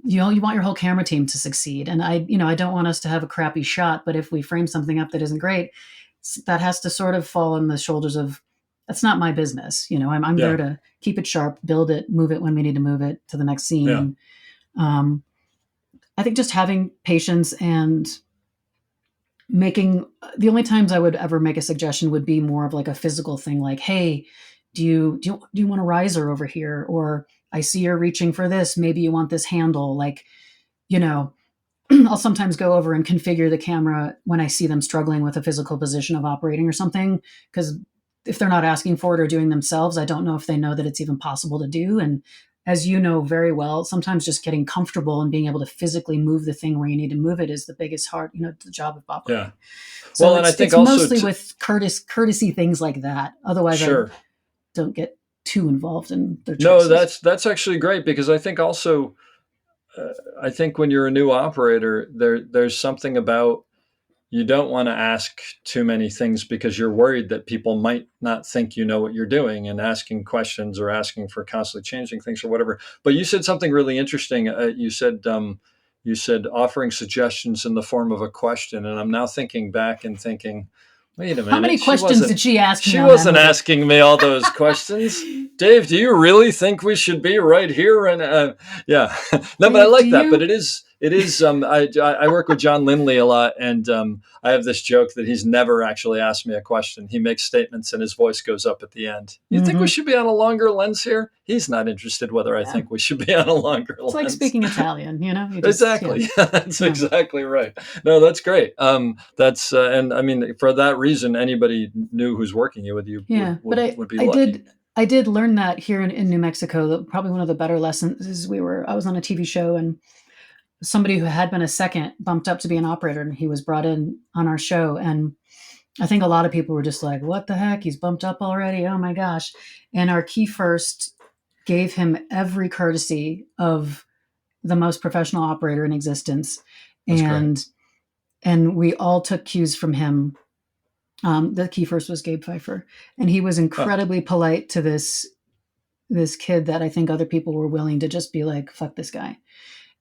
E: you want your whole camera team to succeed. And I don't want us to have a crappy shot, but if we frame something up that isn't great, that has to sort of fall on the shoulders of, that's not my business. I'm there to keep it sharp, build it, move it when we need to move it to the next scene. Yeah. I think just having patience and the only times I would ever make a suggestion would be more of like a physical thing. Like, hey, do you want a riser over here? Or I see you're reaching for this. Maybe you want this handle. Like, I'll sometimes go over and configure the camera when I see them struggling with a physical position of operating or something. Because if they're not asking for it or doing themselves, I don't know if they know that it's even possible to do. And as you know very well, sometimes just getting comfortable and being able to physically move the thing where you need to move it is the biggest the job of operating. Yeah. So well, and I think it's also mostly with courtesy things like that. Otherwise, sure. I don't get too involved in their choices.
A: No, that's actually great, because I think also, I think when you're a new operator, there's something about, you don't want to ask too many things because you're worried that people might not think you know what you're doing, and asking questions or asking for constantly changing things or whatever. But you said something really interesting. You said offering suggestions in the form of a question. And I'm now thinking back and thinking, wait a minute.
E: How many questions did she ask me?
A: She wasn't asking me all those questions. Dave, do you really think we should be right here? And yeah, no, but I like that. But it is. I work with John Lindley a lot, and I have this joke that he's never actually asked me a question. He makes statements and his voice goes up at the end. You think we should be on a longer lens here? He's not interested whether I think we should be on a longer lens.
E: It's like speaking Italian,
A: Exactly. Yeah. That's exactly right. No, that's great. That's and I mean, for that reason, anybody new who's working with you would be lucky.
E: I did learn that here in New Mexico. Probably one of the better lessons is I was on a TV show, and somebody who had been a second bumped up to be an operator, and he was brought in on our show. And I think a lot of people were just like, what the heck? He's bumped up already. Oh my gosh. And our key first gave him every courtesy of the most professional operator in existence. And we all took cues from him. The key first was Gabe Pfeiffer, and he was incredibly polite to this kid that I think other people were willing to just be like, fuck this guy.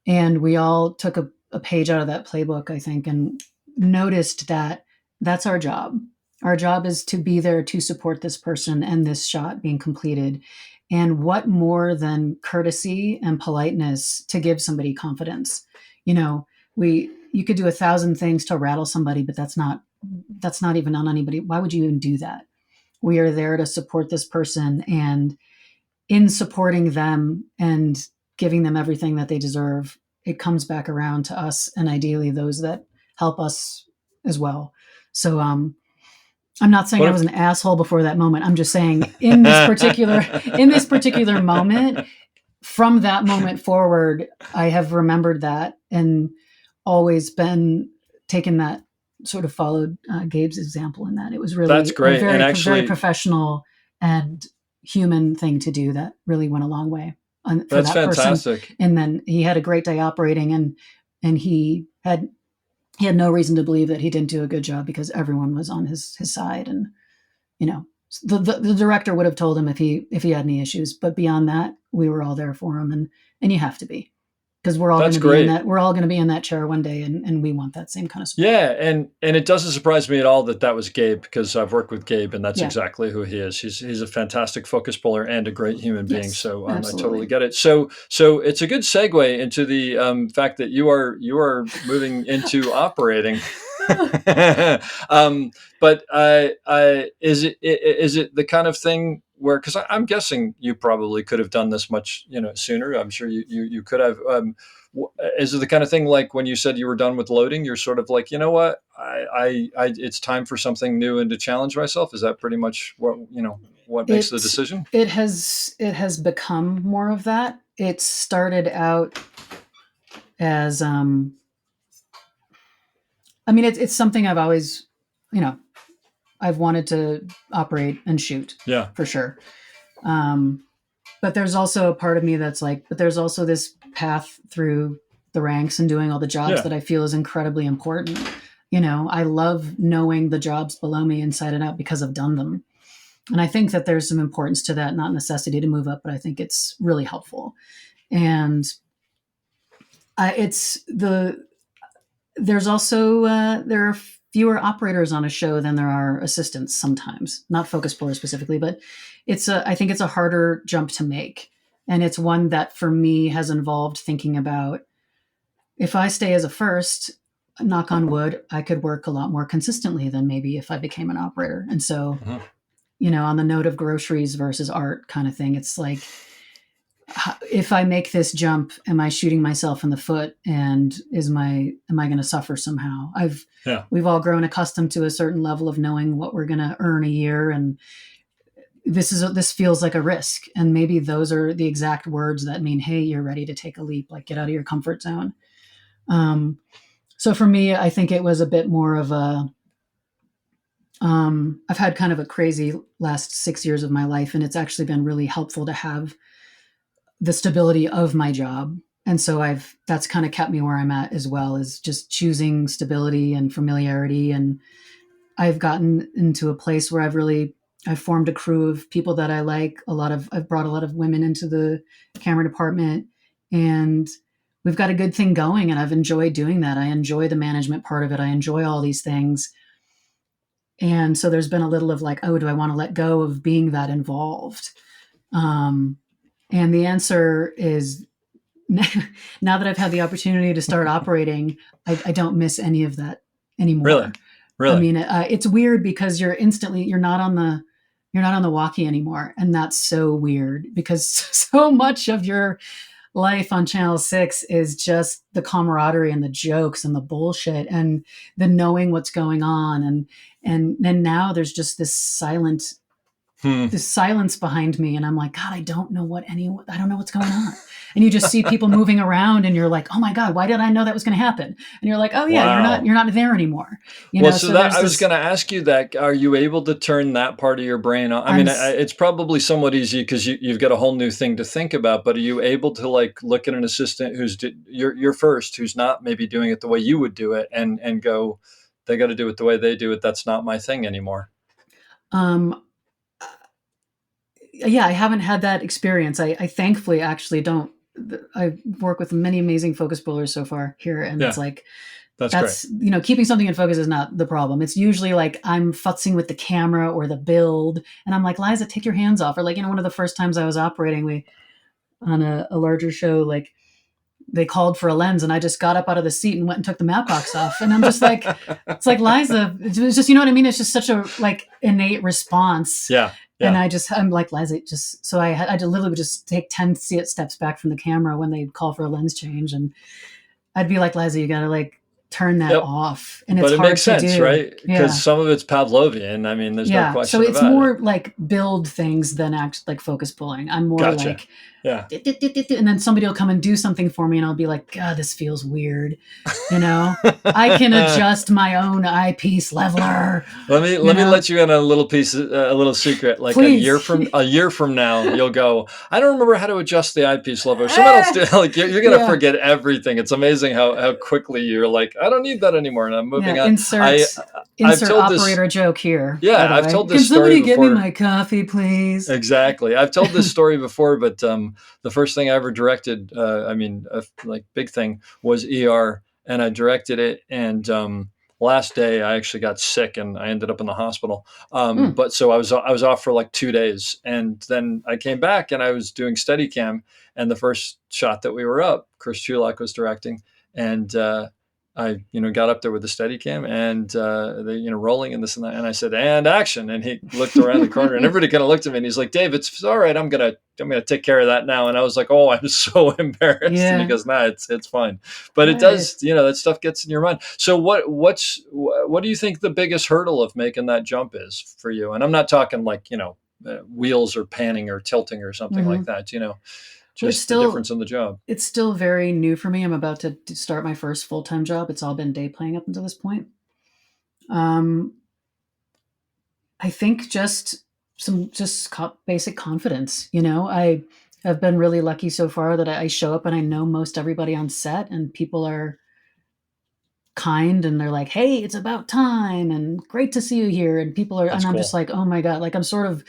E: And we all took a page out of that playbook, I think, and noticed that that's our job. Our job is to be there to support this person and this shot being completed. And what more than courtesy and politeness to give somebody confidence? You could do 1,000 things to rattle somebody, but that's not even on anybody. Why would you even do that? We are there to support this person, and in supporting them and giving them everything that they deserve, it comes back around to us, and ideally those that help us as well. So I'm not saying I was an asshole before that moment. I'm just saying in this particular moment, from that moment forward, I have remembered that and always been taken that sort of followed Gabe's example in that. It was really
A: that's great.
E: A very professional and human thing to do that really went a long way.
A: That's fantastic.
E: Person. And then he had a great day operating, and he had no reason to believe that he didn't do a good job because everyone was on his side. And, the director would have told him if he had any issues, but beyond that, we were all there for him, and you have to be, because we're all going to be in that chair one day, and we want that same kind of support.
A: Yeah, and it doesn't surprise me at all that was Gabe, because I've worked with Gabe, and that's exactly who he is. He's a fantastic focus puller and a great human being.
E: Yes,
A: so I totally get it. So it's a good segue into the fact that you are moving into operating. But is it the kind of thing where, because I'm guessing you probably could have done this much sooner. I'm sure you could have. Is it the kind of thing like when you said you were done with loading, you're sort of like, you know what, I it's time for something new and to challenge myself? Is that pretty much what makes the decision?
E: It has become more of that. It started out as it's something I've always, I've wanted to operate and shoot.
A: Yeah,
E: for sure. But there's also a part of me that's like, but there's also this path through the ranks and doing all the jobs that I feel is incredibly important. I love knowing the jobs below me inside and out because I've done them. And I think that there's some importance to that, not necessity to move up, but I think it's really helpful. And there's also, there are fewer operators on a show than there are assistants sometimes, not focus pullers specifically, but I think it's a harder jump to make. And it's one that for me has involved thinking about, if I stay as a first, knock on wood, I could work a lot more consistently than maybe if I became an operator. And so, on the note of groceries versus art kind of thing, it's like, if I make this jump, am I shooting myself in the foot? And am I going to suffer somehow? We've all grown accustomed to a certain level of knowing what we're going to earn a year. And this feels like a risk. And maybe those are the exact words that mean, hey, you're ready to take a leap, like get out of your comfort zone. So for me, I think it was a bit more of I've had kind of a crazy last 6 years of my life, and it's actually been really helpful to have the stability of my job. And so that's kind of kept me where I'm at as well, is just choosing stability and familiarity. And I've gotten into a place where I've formed a crew of people that I like. I've brought a lot of women into the camera department, and we've got a good thing going. And I've enjoyed doing that. I enjoy the management part of it. I enjoy all these things. And so there's been a little of like, oh, do I want to let go of being that involved? And the answer is, now that I've had the opportunity to start operating, I don't miss any of that anymore. Really? I mean, it's weird because you're not on the walkie anymore. And that's so weird because so much of your life on Channel 6 is just the camaraderie and the jokes and the bullshit and the knowing what's going on. And then now there's just this silence behind me. And I'm like, God, I don't know what's going on. And you just see people moving around and you're like, oh my God, why did I know that was going to happen? And you're like, oh yeah, wow. you're not there anymore.
A: I was going to ask you that, are you able to turn that part of your brain on? I mean, it's probably somewhat easy because you've got a whole new thing to think about, but are you able to like look at an assistant who's your first, who's not maybe doing it the way you would do it and go, they got to do it the way they do it. That's not my thing anymore.
E: Yeah, I haven't had that experience. I thankfully actually don't. I work with many amazing focus pullers so far here. And it's like, that's great. Keeping something in focus is not the problem. It's usually like I'm futzing with the camera or the build. And I'm like, Liza, take your hands off. Or like, one of the first times I was operating, on a larger show, like they called for a lens and I just got up out of the seat and went and took the matte box off. And I'm just like, it's like, Liza, it's just, you know what I mean? It's just such a like innate response.
A: Yeah.
E: And I'm like, Liza, so I literally would just take 10 steps back from the camera when they call for a lens change. And I'd be like, Liza, you got to like turn that off. And it's hard to do. But it makes sense,
A: right? Because some of it's Pavlovian. I mean, there's no question about it.
E: So it's more like build things than act like focus pulling. I'm more like, and then somebody will come and do something for me and I'll be like, God, this feels weird. I can adjust my own eyepiece leveler.
A: Let me let you in a little secret. Like Please. a year from now, you'll go, I don't remember how to adjust the eyepiece leveler. Someone else did. Like you're going to forget everything. It's amazing how quickly you're like, I don't need that anymore. And I'm moving on.
E: Insert operator joke here.
A: Yeah, I've told this story before.
E: Can somebody give me my coffee, please?
A: Exactly. I've told this story before, but the first thing I ever directed, like big thing, was ER, and I directed it. And last day, I actually got sick, and I ended up in the hospital. But so I was off for like 2 days, and then I came back, and I was doing Steadicam, and the first shot that we were up, Chris Chulak was directing, and I got up there with the Steadicam and they rolling and this and that, and I said, and action, and he looked around the corner and everybody kind of looked at me and he's like, Dave, it's all right, I'm gonna take care of that now. And I was like, oh, I'm so embarrassed.
E: Yeah.
A: And he goes, nah, it's fine. But it
E: Right.
A: does, that stuff gets in your mind. So what do you think the biggest hurdle of making that jump is for you? And I'm not talking like wheels or panning or tilting or something like that, just the difference in the job.
E: It's still very new for me. I'm about to start my first full-time job. It's all been day playing up until this point. I think just basic confidence. I have been really lucky so far that I show up and I know most everybody on set, and people are kind and they're like, hey, it's about time and great to see you here. And people are,
A: That's
E: and I'm
A: cool.
E: just like, oh my God, like I'm sort of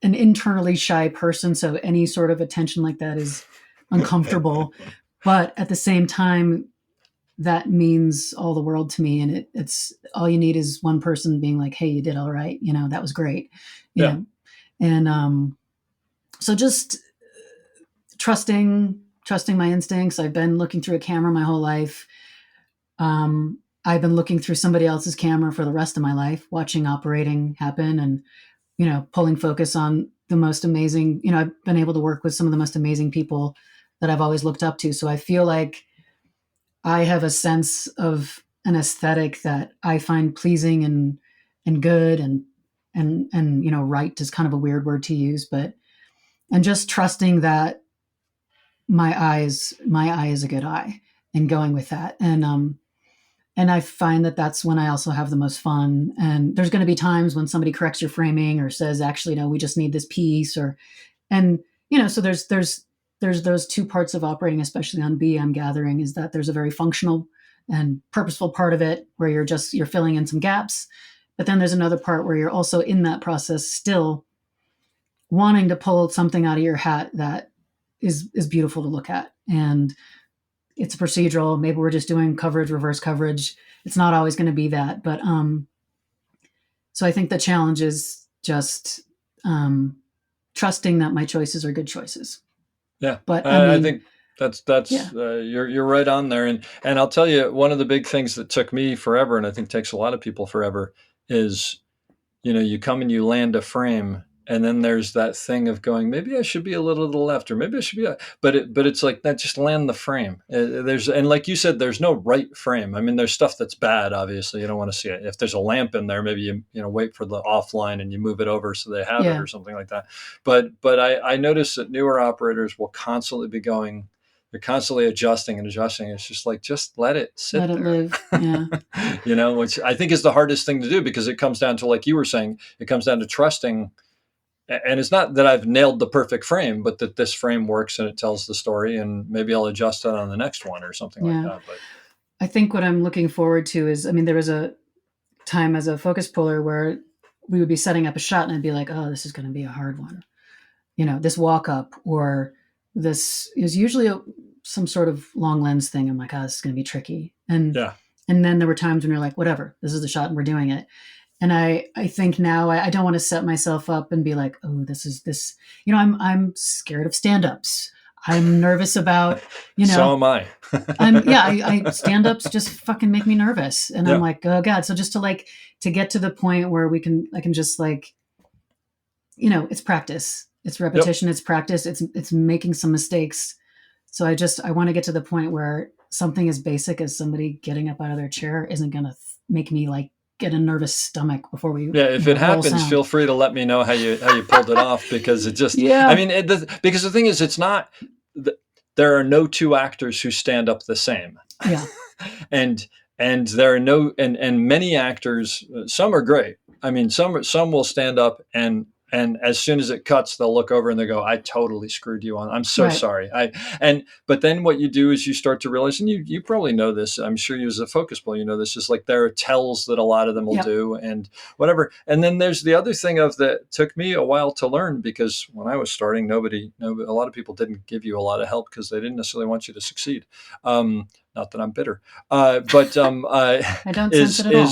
E: an internally shy person. So any sort of attention like that is uncomfortable. But at the same time, that means all the world to me. And it's all you need is one person being like, hey, you did all right. That was great.
A: Yeah.
E: And so just trusting my instincts. I've been looking through a camera my whole life. I've been looking through somebody else's camera for the rest of my life, watching operating happen and, pulling focus on the most amazing, I've been able to work with some of the most amazing people that I've always looked up to. So I feel like I have a sense of an aesthetic that I find pleasing and good and right is kind of a weird word to use, and just trusting that my eye is a good eye and going with that. And I find that that's when I also have the most fun. And there's going to be times when somebody corrects your framing or says, actually, no, we just need this piece so there's those two parts of operating, especially on B, I'm gathering, is that there's a very functional and purposeful part of it where you're filling in some gaps. But then there's another part where you're also in that process still wanting to pull something out of your hat that is beautiful to look at. And it's procedural. Maybe we're just doing coverage, reverse coverage. It's not always going to be that. But so I think the challenge is just trusting that my choices are good choices.
A: Yeah.
E: But
A: I think that's
E: yeah.
A: You're right on there. And I'll tell you, one of the big things that took me forever, and I think takes a lot of people forever, is, you come and you land a frame, and then there's that thing of going, maybe I should be a little to the left, or maybe I should be, but it's like that, just land the frame. And like you said, there's no right frame. I mean, there's stuff that's bad, obviously, you don't want to see it. If there's a lamp in there, maybe you wait for the offline and you move it over so they have it or something like that. But I notice that newer operators will constantly be going, they're constantly adjusting and adjusting. It's just like, just let it sit
E: Let it live. Yeah.
A: which I think is the hardest thing to do, because it comes down to, like you were saying, it comes down to trusting. And it's not that I've nailed the perfect frame, but that this frame works and it tells the story, and maybe I'll adjust it on the next one or something like that. But
E: I think what I'm looking forward to is, there was a time as a focus puller where we would be setting up a shot and I'd be like, oh, this is going to be a hard one. This walk up, or this is usually some sort of long lens thing. I'm like, oh, this is going to be tricky. And then there were times when you're like, whatever, this is the shot and we're doing it. And I think now I don't want to set myself up and be like, oh, this is this, I'm scared of stand-ups. I'm nervous about,
A: So am I.
E: I stand-ups just fucking make me nervous. And I'm like, oh God. So just to get to the point where I can just it's practice, it's repetition, it's practice, it's making some mistakes. So I want to get to the point where something as basic as somebody getting up out of their chair isn't going to make me get a nervous stomach before we.
A: Yeah, if it happens, feel free to let me know how you pulled it off, because it just.
E: Yeah.
A: I mean, because the thing is, it's not. There are no two actors who stand up the same.
E: Yeah.
A: and there are no and many actors. Some are great. I mean, some will stand up and as soon as it cuts, they'll look over and they go, I totally screwed you on. I'm so sorry. But then what you do is you start to realize, and you probably know this, I'm sure you as a focus puller, this is like, there are tells that a lot of them will do and whatever. And then there's the other thing that took me a while to learn, because when I was starting, a lot of people didn't give you a lot of help because they didn't necessarily want you to succeed. Not that I'm bitter, but
E: I don't sense it at all.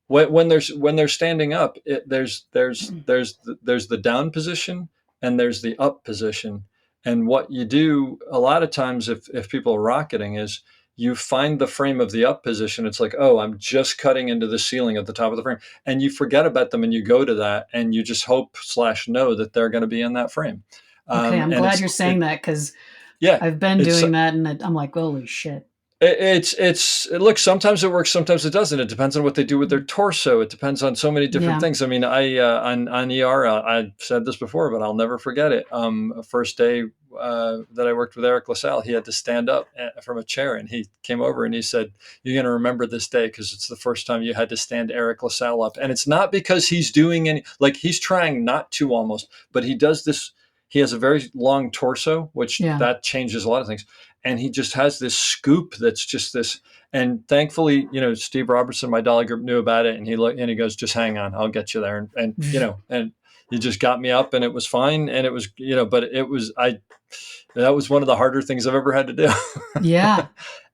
A: When they're standing up, there's the down position and there's the up position. And what you do a lot of times, if people are rocketing, is you find the frame of the up position. It's like, oh, I'm just cutting into the ceiling at the top of the frame. And you forget about them and you go to that and you just hope / know that they're going to be in that frame.
E: Okay, I'm glad you're saying that, because
A: yeah,
E: I've been doing that and I'm like, holy shit.
A: Look, sometimes it works, sometimes it doesn't. It depends on what they do with their torso. It depends on so many different things. I mean, on ER, I said this before, but I'll never forget it. First day that I worked with Eric LaSalle, he had to stand up from a chair, and he came over and he said, "You're going to remember this day because it's the first time you had to stand Eric LaSalle up." And it's not because he's doing any, like, he's trying not to almost, but he does this. He has a very long torso, which that changes a lot of things. And he just has this scoop that's just this. And thankfully, Steve Robertson, my Dolly Group, knew about it. And he goes, just hang on, I'll get you there. And and he just got me up and it was fine. And it was, but it was, that was one of the harder things I've ever had to do.
E: Yeah.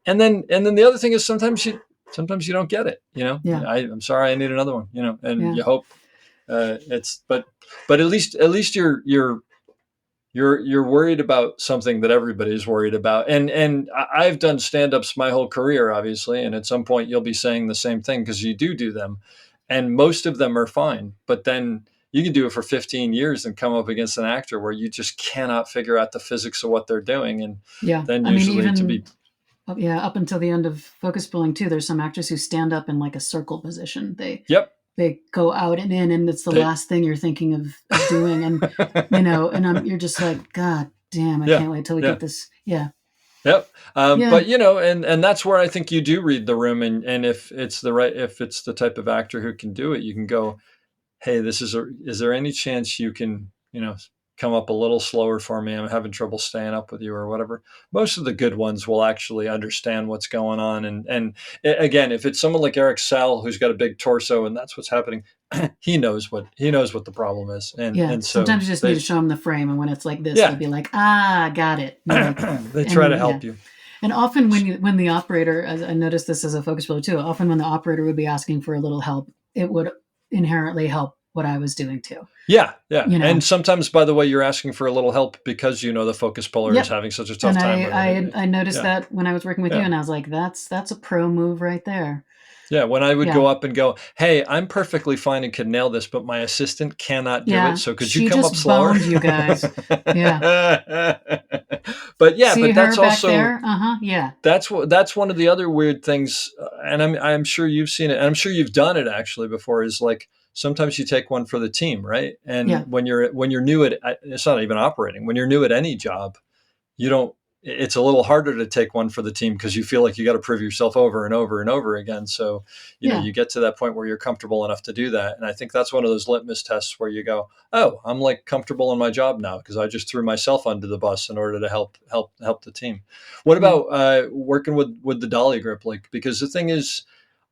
A: and then the other thing is sometimes you don't get it, I'm sorry, I need another one, and you hope but at least you're worried about something that everybody's worried about. And I've done stand-ups my whole career, obviously. And at some point you'll be saying the same thing because you do them. And most of them are fine. But then you can do it for 15 years and come up against an actor where you just cannot figure out the physics of what they're doing. And then usually
E: up until the end of Focus Pulling too, there's some actors who stand up in like a circle position. They go out and in, and it's the last thing you're thinking of doing. And, you're just like, God damn, I can't wait till we get this. Yeah.
A: Yep. But, and that's where I think you do read the room. And if it's the type of actor who can do it, you can go, hey, is there any chance you can, come up a little slower for me? I'm having trouble staying up with you or whatever. Most of the good ones will actually understand what's going on. And again, if it's someone like Eric Sal, who's got a big torso and that's what's happening, he knows what the problem is. And so
E: sometimes you just need to show them the frame. And when it's like this, they'll be like, got it.
A: They try to help you.
E: And often when the operator, as I noticed this as a focus puller too, often when the operator would be asking for a little help, it would inherently help what I was doing too.
A: Yeah. And sometimes, by the way, you're asking for a little help because the focus puller is having such a tough time.
E: I noticed that when I was working with you, and I was like, that's a pro move right there.
A: Yeah, when I would go up and go, hey, I'm perfectly fine and can nail this, but my assistant cannot do it. So could you come up slower?
E: You guys. Yeah.
A: But
E: that's
A: also that's one of the other weird things, and I'm sure you've seen it, and I'm sure you've done it actually before. Is like sometimes you take one for the team, right? And when you're new at, it's not even operating. When you're new at any job, it's a little harder to take one for the team because you feel like you got to prove yourself over and over and over again. So, you get to that point where you're comfortable enough to do that. And I think that's one of those litmus tests where you go, oh, I'm like comfortable in my job now because I just threw myself under the bus in order to help the team. What about working with the dolly grip? Like, because the thing is,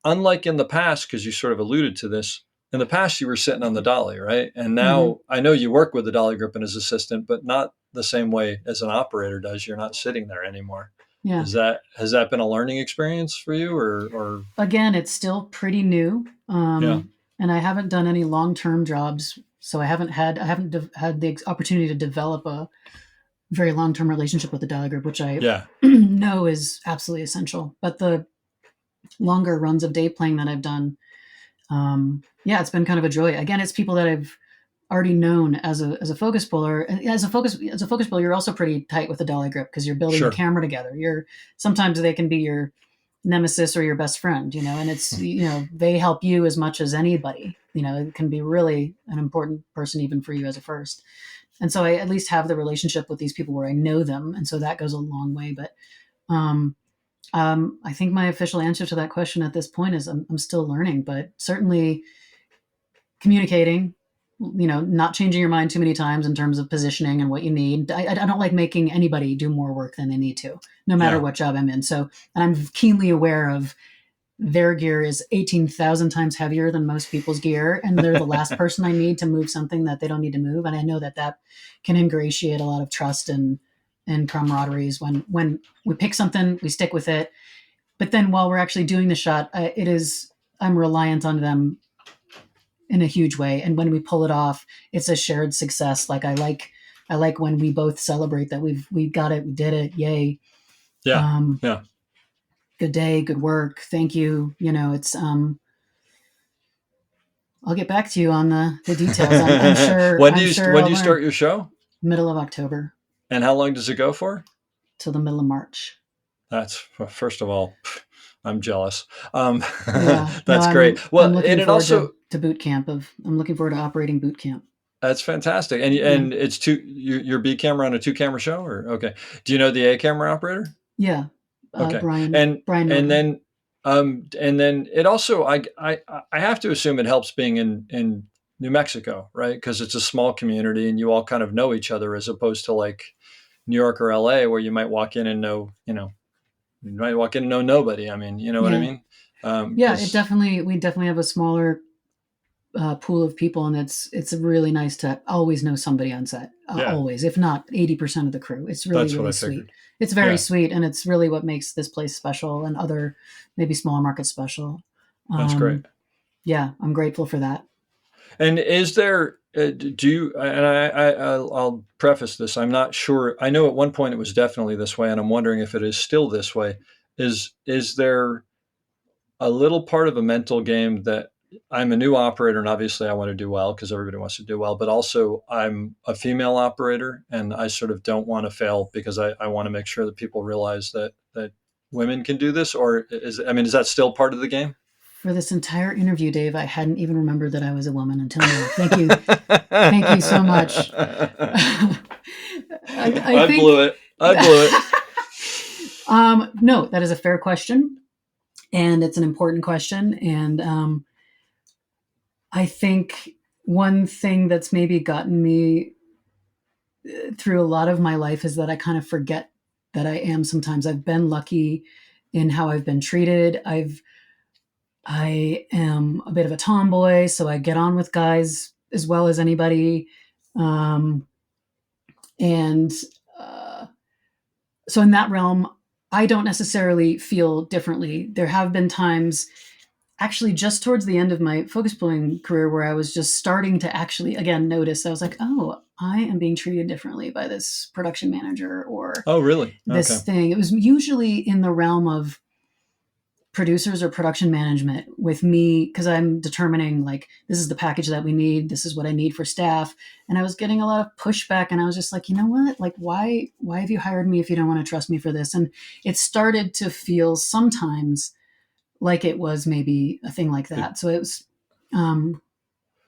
A: unlike in the past, because you sort of alluded to this, in the past you were sitting on the dolly, right? And now I know you work with the dolly grip and as assistant, but not the same way as an operator does. You're not sitting there anymore. Yeah. Has that been a learning experience for you or? Again,
E: it's still pretty new. And I haven't done any long-term jobs. So I haven't had the opportunity to develop a very long-term relationship with the dolly grip, which I know is absolutely essential. But the longer runs of day playing that I've done, it's been kind of a joy. Again, it's people that I've already known as a focus puller. As a focus puller, you're also pretty tight with the dolly grip because you're building the camera together. Sometimes they can be your nemesis or your best friend, and it's, they help you as much as anybody. It can be really an important person even for you as a first. And so I at least have the relationship with these people where I know them. And so that goes a long way. But I think my official answer to that question at this point is I'm still learning, but certainly communicating, not changing your mind too many times in terms of positioning and what you need. I don't like making anybody do more work than they need to, no matter what job I'm in. So, and I'm keenly aware of their gear is 18,000 times heavier than most people's gear. And they're the last person I need to move something that they don't need to move. And I know that can ingratiate a lot of trust and camaraderie when we pick something, we stick with it. But then while we're actually doing the shot, I'm reliant on them in a huge way. And when we pull it off, it's a shared success. Like I like when we both celebrate that we got it, we did it. Yay.
A: Yeah.
E: good day, good work, thank you. It's I'll get back to you on the details. I'm sure.
A: When do
E: I'm
A: you
E: sure
A: when
E: I'll
A: do you
E: learn.
A: start your show?
E: Middle of October
A: And how long does it go for?
E: till the middle of March.
A: That's, first of all, I'm jealous.
E: Yeah, no,
A: That's great. Well,
E: I'm
A: and
E: looking
A: it
E: forward
A: also,
E: to boot camp. I'm looking forward to operating boot camp.
A: that's fantastic. And
E: Yeah,
A: and it's your B camera on a 2 camera show, or okay? Do you know the A camera operator?
E: yeah.
A: Okay,
E: Brian
A: and and
E: Noble.
A: then and then it also, I have to assume it helps being in New Mexico, right? Because it's a small community and you all kind of know each other, as opposed to like New York or LA, where you might walk in and know, you might walk in and know nobody. I mean, you know what I
E: Yeah,
A: mean?
E: yeah.
A: Because
E: We definitely have a smaller pool of people, and it's really nice to always know somebody on set.
A: yeah,
E: Always, if not 80% of the crew. It's really
A: that's what
E: really
A: I
E: sweet.
A: figured.
E: It's very
A: Yeah,
E: sweet, and it's really what makes this place special and other maybe smaller markets special.
A: that's
E: Um,
A: great.
E: yeah, I'm grateful for that.
A: And is there, do you, and I'll preface this, I'm not sure. I know at one point it was definitely this way, and I'm wondering if it is still this way. Is there a little part of a mental game that I'm a new operator and obviously I want to do well because everybody wants to do well, but also I'm a female operator and I sort of don't want to fail because I want to make sure that people realize that women can do this? Or is that still part of the game?
E: For this entire interview, Dave, I hadn't even remembered that I was a woman until now. Thank you so much. I
A: I
E: think
A: blew it. I blew it.
E: no, that is a fair question, and it's an important question. And I think one thing that's maybe gotten me through a lot of my life is that I kind of forget that I am sometimes. I've been lucky in how I've been treated. I am a bit of a tomboy, so I get on with guys as well as anybody. Um, and so in that realm, I don't necessarily feel differently. There have been times, actually, just towards the end of my focus pulling career, where I was just starting to actually, again, notice. I was like, oh, I am being treated differently by this production manager or
A: Oh, really? Okay.
E: this thing. It was usually in the realm of producers or production management with me, because I'm determining like, this is the package that we need, this is what I need for staff. And I was getting a lot of pushback, and I was just like, you know what, like why have you hired me if you don't want to trust me for this? And it started to feel sometimes like it was maybe a thing like that. So it was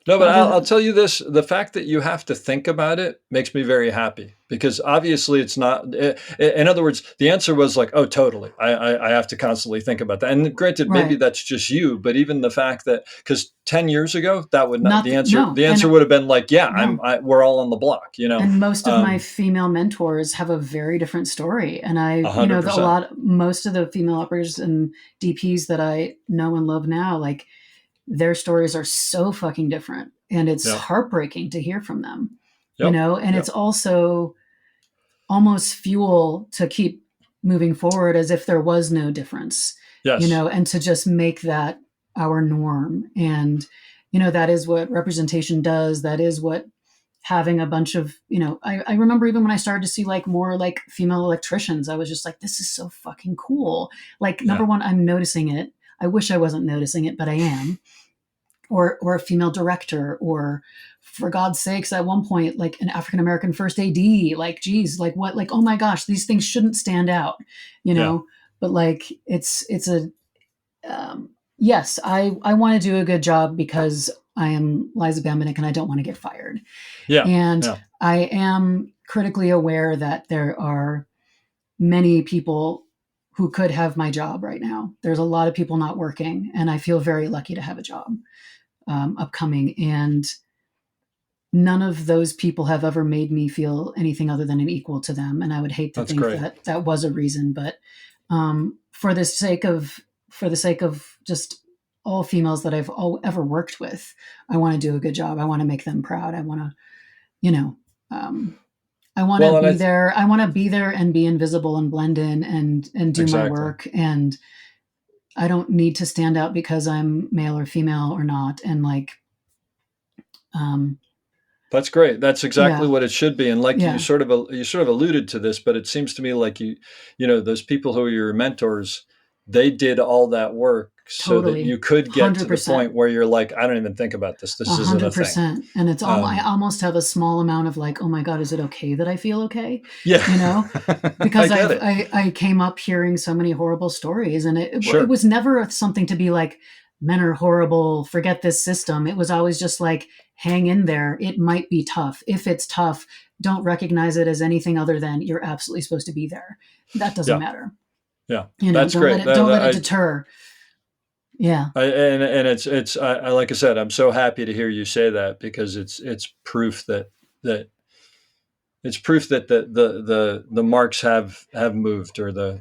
A: No, but
E: other
A: I'll
E: than,
A: tell you this: the fact that you have to think about it makes me very happy, because obviously it's not. In other words, the answer was like, "Oh, totally." I have to constantly think about that. And granted, maybe
E: right,
A: that's just you, but even the fact that, because 10 years ago, that would not,
E: not
A: the
E: th-
A: answer.
E: no,
A: The answer
E: and
A: would have been like, "Yeah,
E: no.
A: we're all on the block," you know.
E: And most of my
A: Um,
E: female mentors have a very different story. And
A: a hundred percent.
E: most of the female operators and DPs that I know and love now, like their stories are so fucking different. And it's
A: Yeah.
E: heartbreaking to hear from them,
A: Yep.
E: and it's
A: Yep.
E: also almost fuel to keep moving forward as if there was no difference,
A: Yes.
E: and to just make that our norm. And, that is what representation does. That is what having a bunch of, I remember even when I started to see like more like female electricians, I was just like, this is so fucking cool. Like, number
A: Yeah.
E: one, I'm noticing it. I wish I wasn't noticing it, but I am. Or a female director, or for God's sakes, at one point, like an African American first AD, like, geez, like what, like, oh my gosh, these things shouldn't stand out,
A: Yeah.
E: but like, it's a, yes, I want to do a good job because I am Liza Bambenek and I don't want to get fired.
A: Yeah.
E: And
A: Yeah.
E: I am critically aware that there are many people who could have my job right now. There's a lot of people not working, and I feel very lucky to have a job upcoming. And none of those people have ever made me feel anything other than an equal to them. And I would hate to
A: That's
E: think
A: great.
E: that that was a reason, but for the sake of just all females that I've ever worked with, I want to do a good job. I want to make them proud. I want to, I want
A: Well,
E: to
A: and
E: be there. I want to be there and be invisible and blend in and do my
A: exactly.
E: work. And I don't need to stand out because I'm male or female or not. And like,
A: That's great. That's exactly
E: yeah,
A: what it should be. And like
E: yeah,
A: you sort of alluded to this, but it seems to me like those people who are your mentors, they did all that work so that
E: Totally.
A: you could get to the
E: 100%.
A: point where you're like, I don't even think about this. This isn't a thing.
E: 100%. And it's I almost have a small amount of like, oh my God, is it okay that I feel okay?
A: Yeah.
E: You know, because
A: I get it.
E: I came up hearing so many horrible stories, and
A: Sure.
E: it was never something to be like, men are horrible, forget this system. It was always just like, hang in there. It might be tough. If it's tough, don't recognize it as anything other than you're absolutely supposed to be there. That doesn't matter.
A: Yeah.
E: You know,
A: That's
E: don't
A: great.
E: don't let it deter. Yeah.
A: And it's like I said, I'm so happy to hear you say that, because it's proof that it's proof that the marks have moved, or the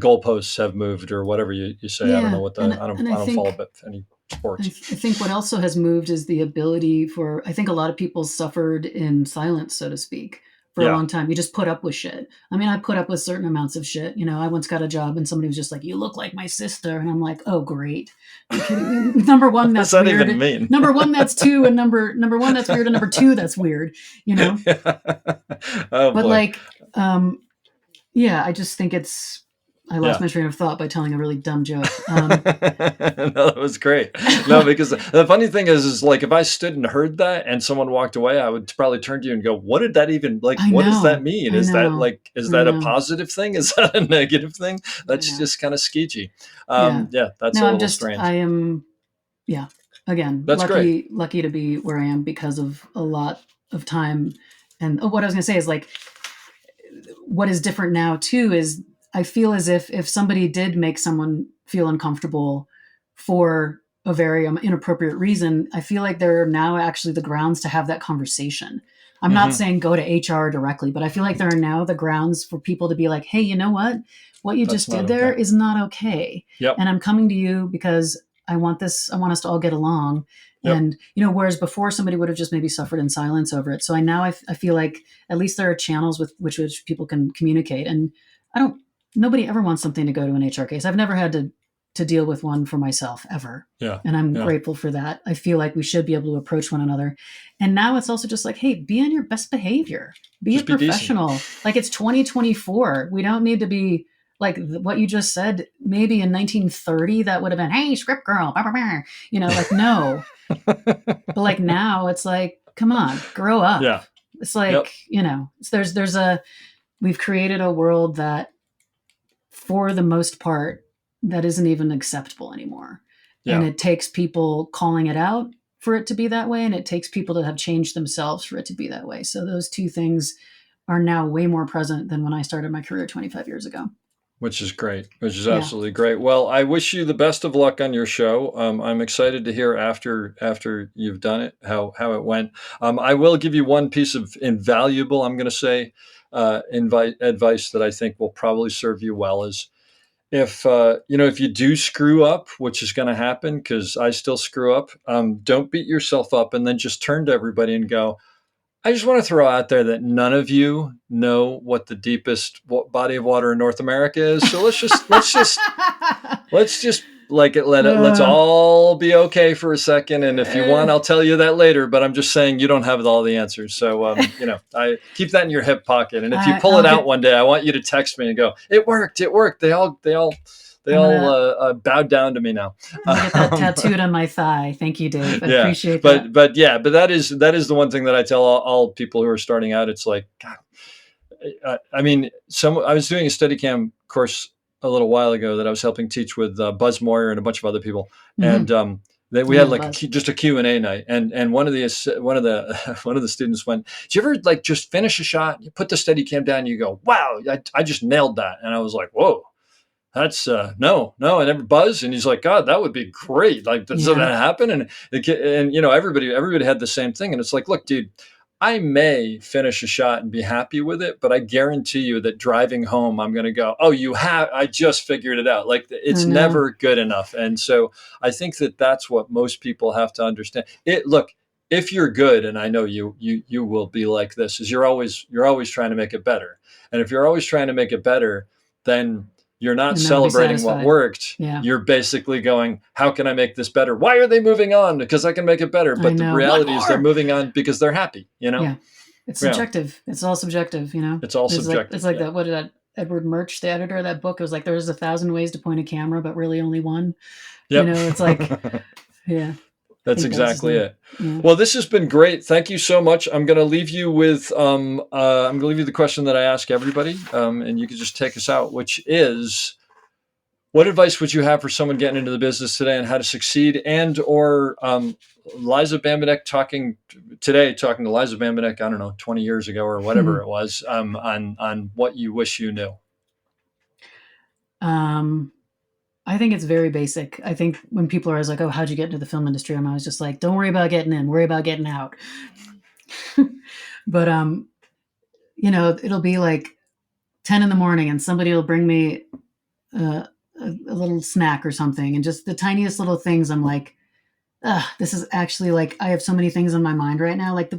A: goalposts have moved, or whatever you say.
E: Yeah.
A: I don't know what I don't
E: think,
A: follow any sports.
E: I think what also has moved is the ability for, I think a lot of people suffered in silence, so to speak, for a long time. You just put up with shit. I mean, I put up with certain amounts of shit. You know, I once got a job and somebody was just like, you look like my sister. And I'm like, oh, great. Are you kidding me? Number one, that's
A: what does that
E: weird.
A: even mean?
E: Number one, that's two. And number one, that's weird. And number two, that's weird, you know?
A: Oh,
E: but
A: boy.
E: like, yeah, I just think I lost my train of thought by telling a really dumb joke.
A: No, that was great. No, because the funny thing is like, if I stood and heard that and someone walked away, I would probably turn to you and go, what did that even, like, what does that mean? Is that like, is that a positive thing? Is that a negative thing? That's just kind of skeetchy. Yeah, that's a little strange.
E: I am, again,
A: That's
E: lucky to be where I am because of a lot of time. And what I was going to say is like, what is different now too is I feel as if somebody did make someone feel uncomfortable for a very inappropriate reason, I feel like there are now actually the grounds to have that conversation. I'm not saying go to HR directly, but I feel like there are now the grounds for people to be like, hey, you know what? What you just did there is not okay.
A: Yep.
E: And I'm coming to you because I want us to all get along.
A: Yep.
E: And, you know, whereas before somebody would have just maybe suffered in silence over it. So I feel like at least there are channels with which people can communicate. And nobody ever wants something to go to an HR case. I've never had to deal with one for myself ever.
A: Yeah.
E: And I'm grateful for that. I feel like we should be able to approach one another. And now it's also just like, hey, be on your best behavior. Be a professional. Like it's 2024. We don't need to be like what you just said. Maybe in 1930, that would have been, hey, script girl, blah, blah, blah. You know, like, no. But like now it's like, come on, grow up.
A: Yeah.
E: It's like, you know, we've created a world that for the most part, that isn't even acceptable anymore. Yeah. And it takes people calling it out for it to be that way. And it takes people to have changed themselves for it to be that way. So those two things are now way more present than when I started my career 25 years ago.
A: Which is great, which is absolutely great. Well, I wish you the best of luck on your show. I'm excited to hear after you've done it, how it went. I will give you one piece of invaluable, I'm going to say, advice that I think will probably serve you well is if you do screw up, which is going to happen because I still screw up, don't beat yourself up and then just turn to everybody and go, I just want to throw out there that none of you know what the deepest body of water in North America is. So let's let's all be okay for a second. And if you want, I'll tell you that later, but I'm just saying you don't have all the answers. So, I keep that in your hip pocket. And if you pull it out one day, I want you to text me and go, it worked. They all bowed down to me now.
E: I'm gonna get that tattooed on my thigh. Thank you, Dave. I appreciate that.
A: But that is the one thing that I tell all people who are starting out. It's like, God, I was doing a Steadicam course a little while ago that I was helping teach with Buzz Moyer and a bunch of other people, and we had like just a Q&A night, and one of the students went, "Did you ever like just finish a shot, you put the Steadicam down, and you go, wow, I just nailed that," and I was like, whoa. That's no, I never buzzed. And he's like, God, that would be great. Like, does that happen? And everybody had the same thing. And it's like, look, dude, I may finish a shot and be happy with it, but I guarantee you that driving home, I'm going to go, oh, I just figured it out. Like it's never good enough. And so I think that that's what most people have to understand. Look, if you're good, and I know you will be like this, is you're always trying to make it better. And if you're always trying to make it better, then you're not celebrating what worked. Yeah. You're basically going, how can I make this better? Why are they moving on? Because I can make it better. But the reality is they're moving on because they're happy, you know?
E: Yeah. It's subjective. It's all subjective, you know?
A: It's all subjective.
E: It's like that. What did Edward Murch, the editor of that book. It was like, there's 1,000 ways to point a camera, but really only one.
A: Yep.
E: You know, it's like, yeah.
A: That's exactly it.
E: Yeah.
A: Well, this has been great. Thank you so much. I'm going to leave you with the question that I ask everybody, and you can just take us out, which is, what advice would you have for someone getting into the business today on how to succeed? And or Liza Bambenek talking to Liza Bambenek, I don't know, 20 years ago or whatever it was, on what you wish you knew.
E: I think it's very basic. I think when people are always like, oh, how'd you get into the film industry? I'm always just like, don't worry about getting in, worry about getting out. But, you know, it'll be like 10 in the morning and somebody will bring me a little snack or something. And just the tiniest little things, I'm like, this is actually like, I have so many things on my mind right now. Like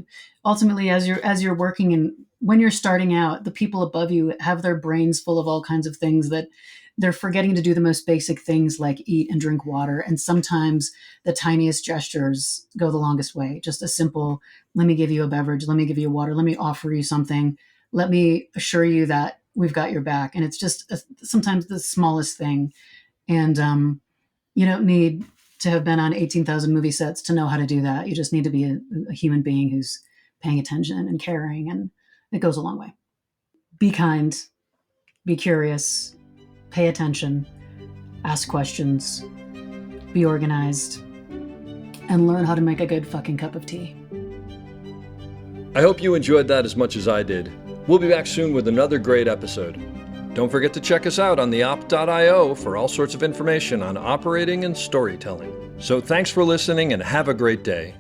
E: ultimately, as you're working and when you're starting out, the people above you have their brains full of all kinds of things that they're forgetting to do the most basic things like eat and drink water. And sometimes the tiniest gestures go the longest way. Just a simple, let me give you a beverage. Let me give you water. Let me offer you something. Let me assure you that we've got your back. And it's just sometimes the smallest thing. And you don't need to have been on 18,000 movie sets to know how to do that. You just need to be a human being who's paying attention and caring. And it goes a long way. Be kind, be curious, pay attention, ask questions, be organized, and learn how to make a good fucking cup of tea.
A: I hope you enjoyed that as much as I did. We'll be back soon with another great episode. Don't forget to check us out on theop.io for all sorts of information on operating and storytelling. So thanks for listening and have a great day.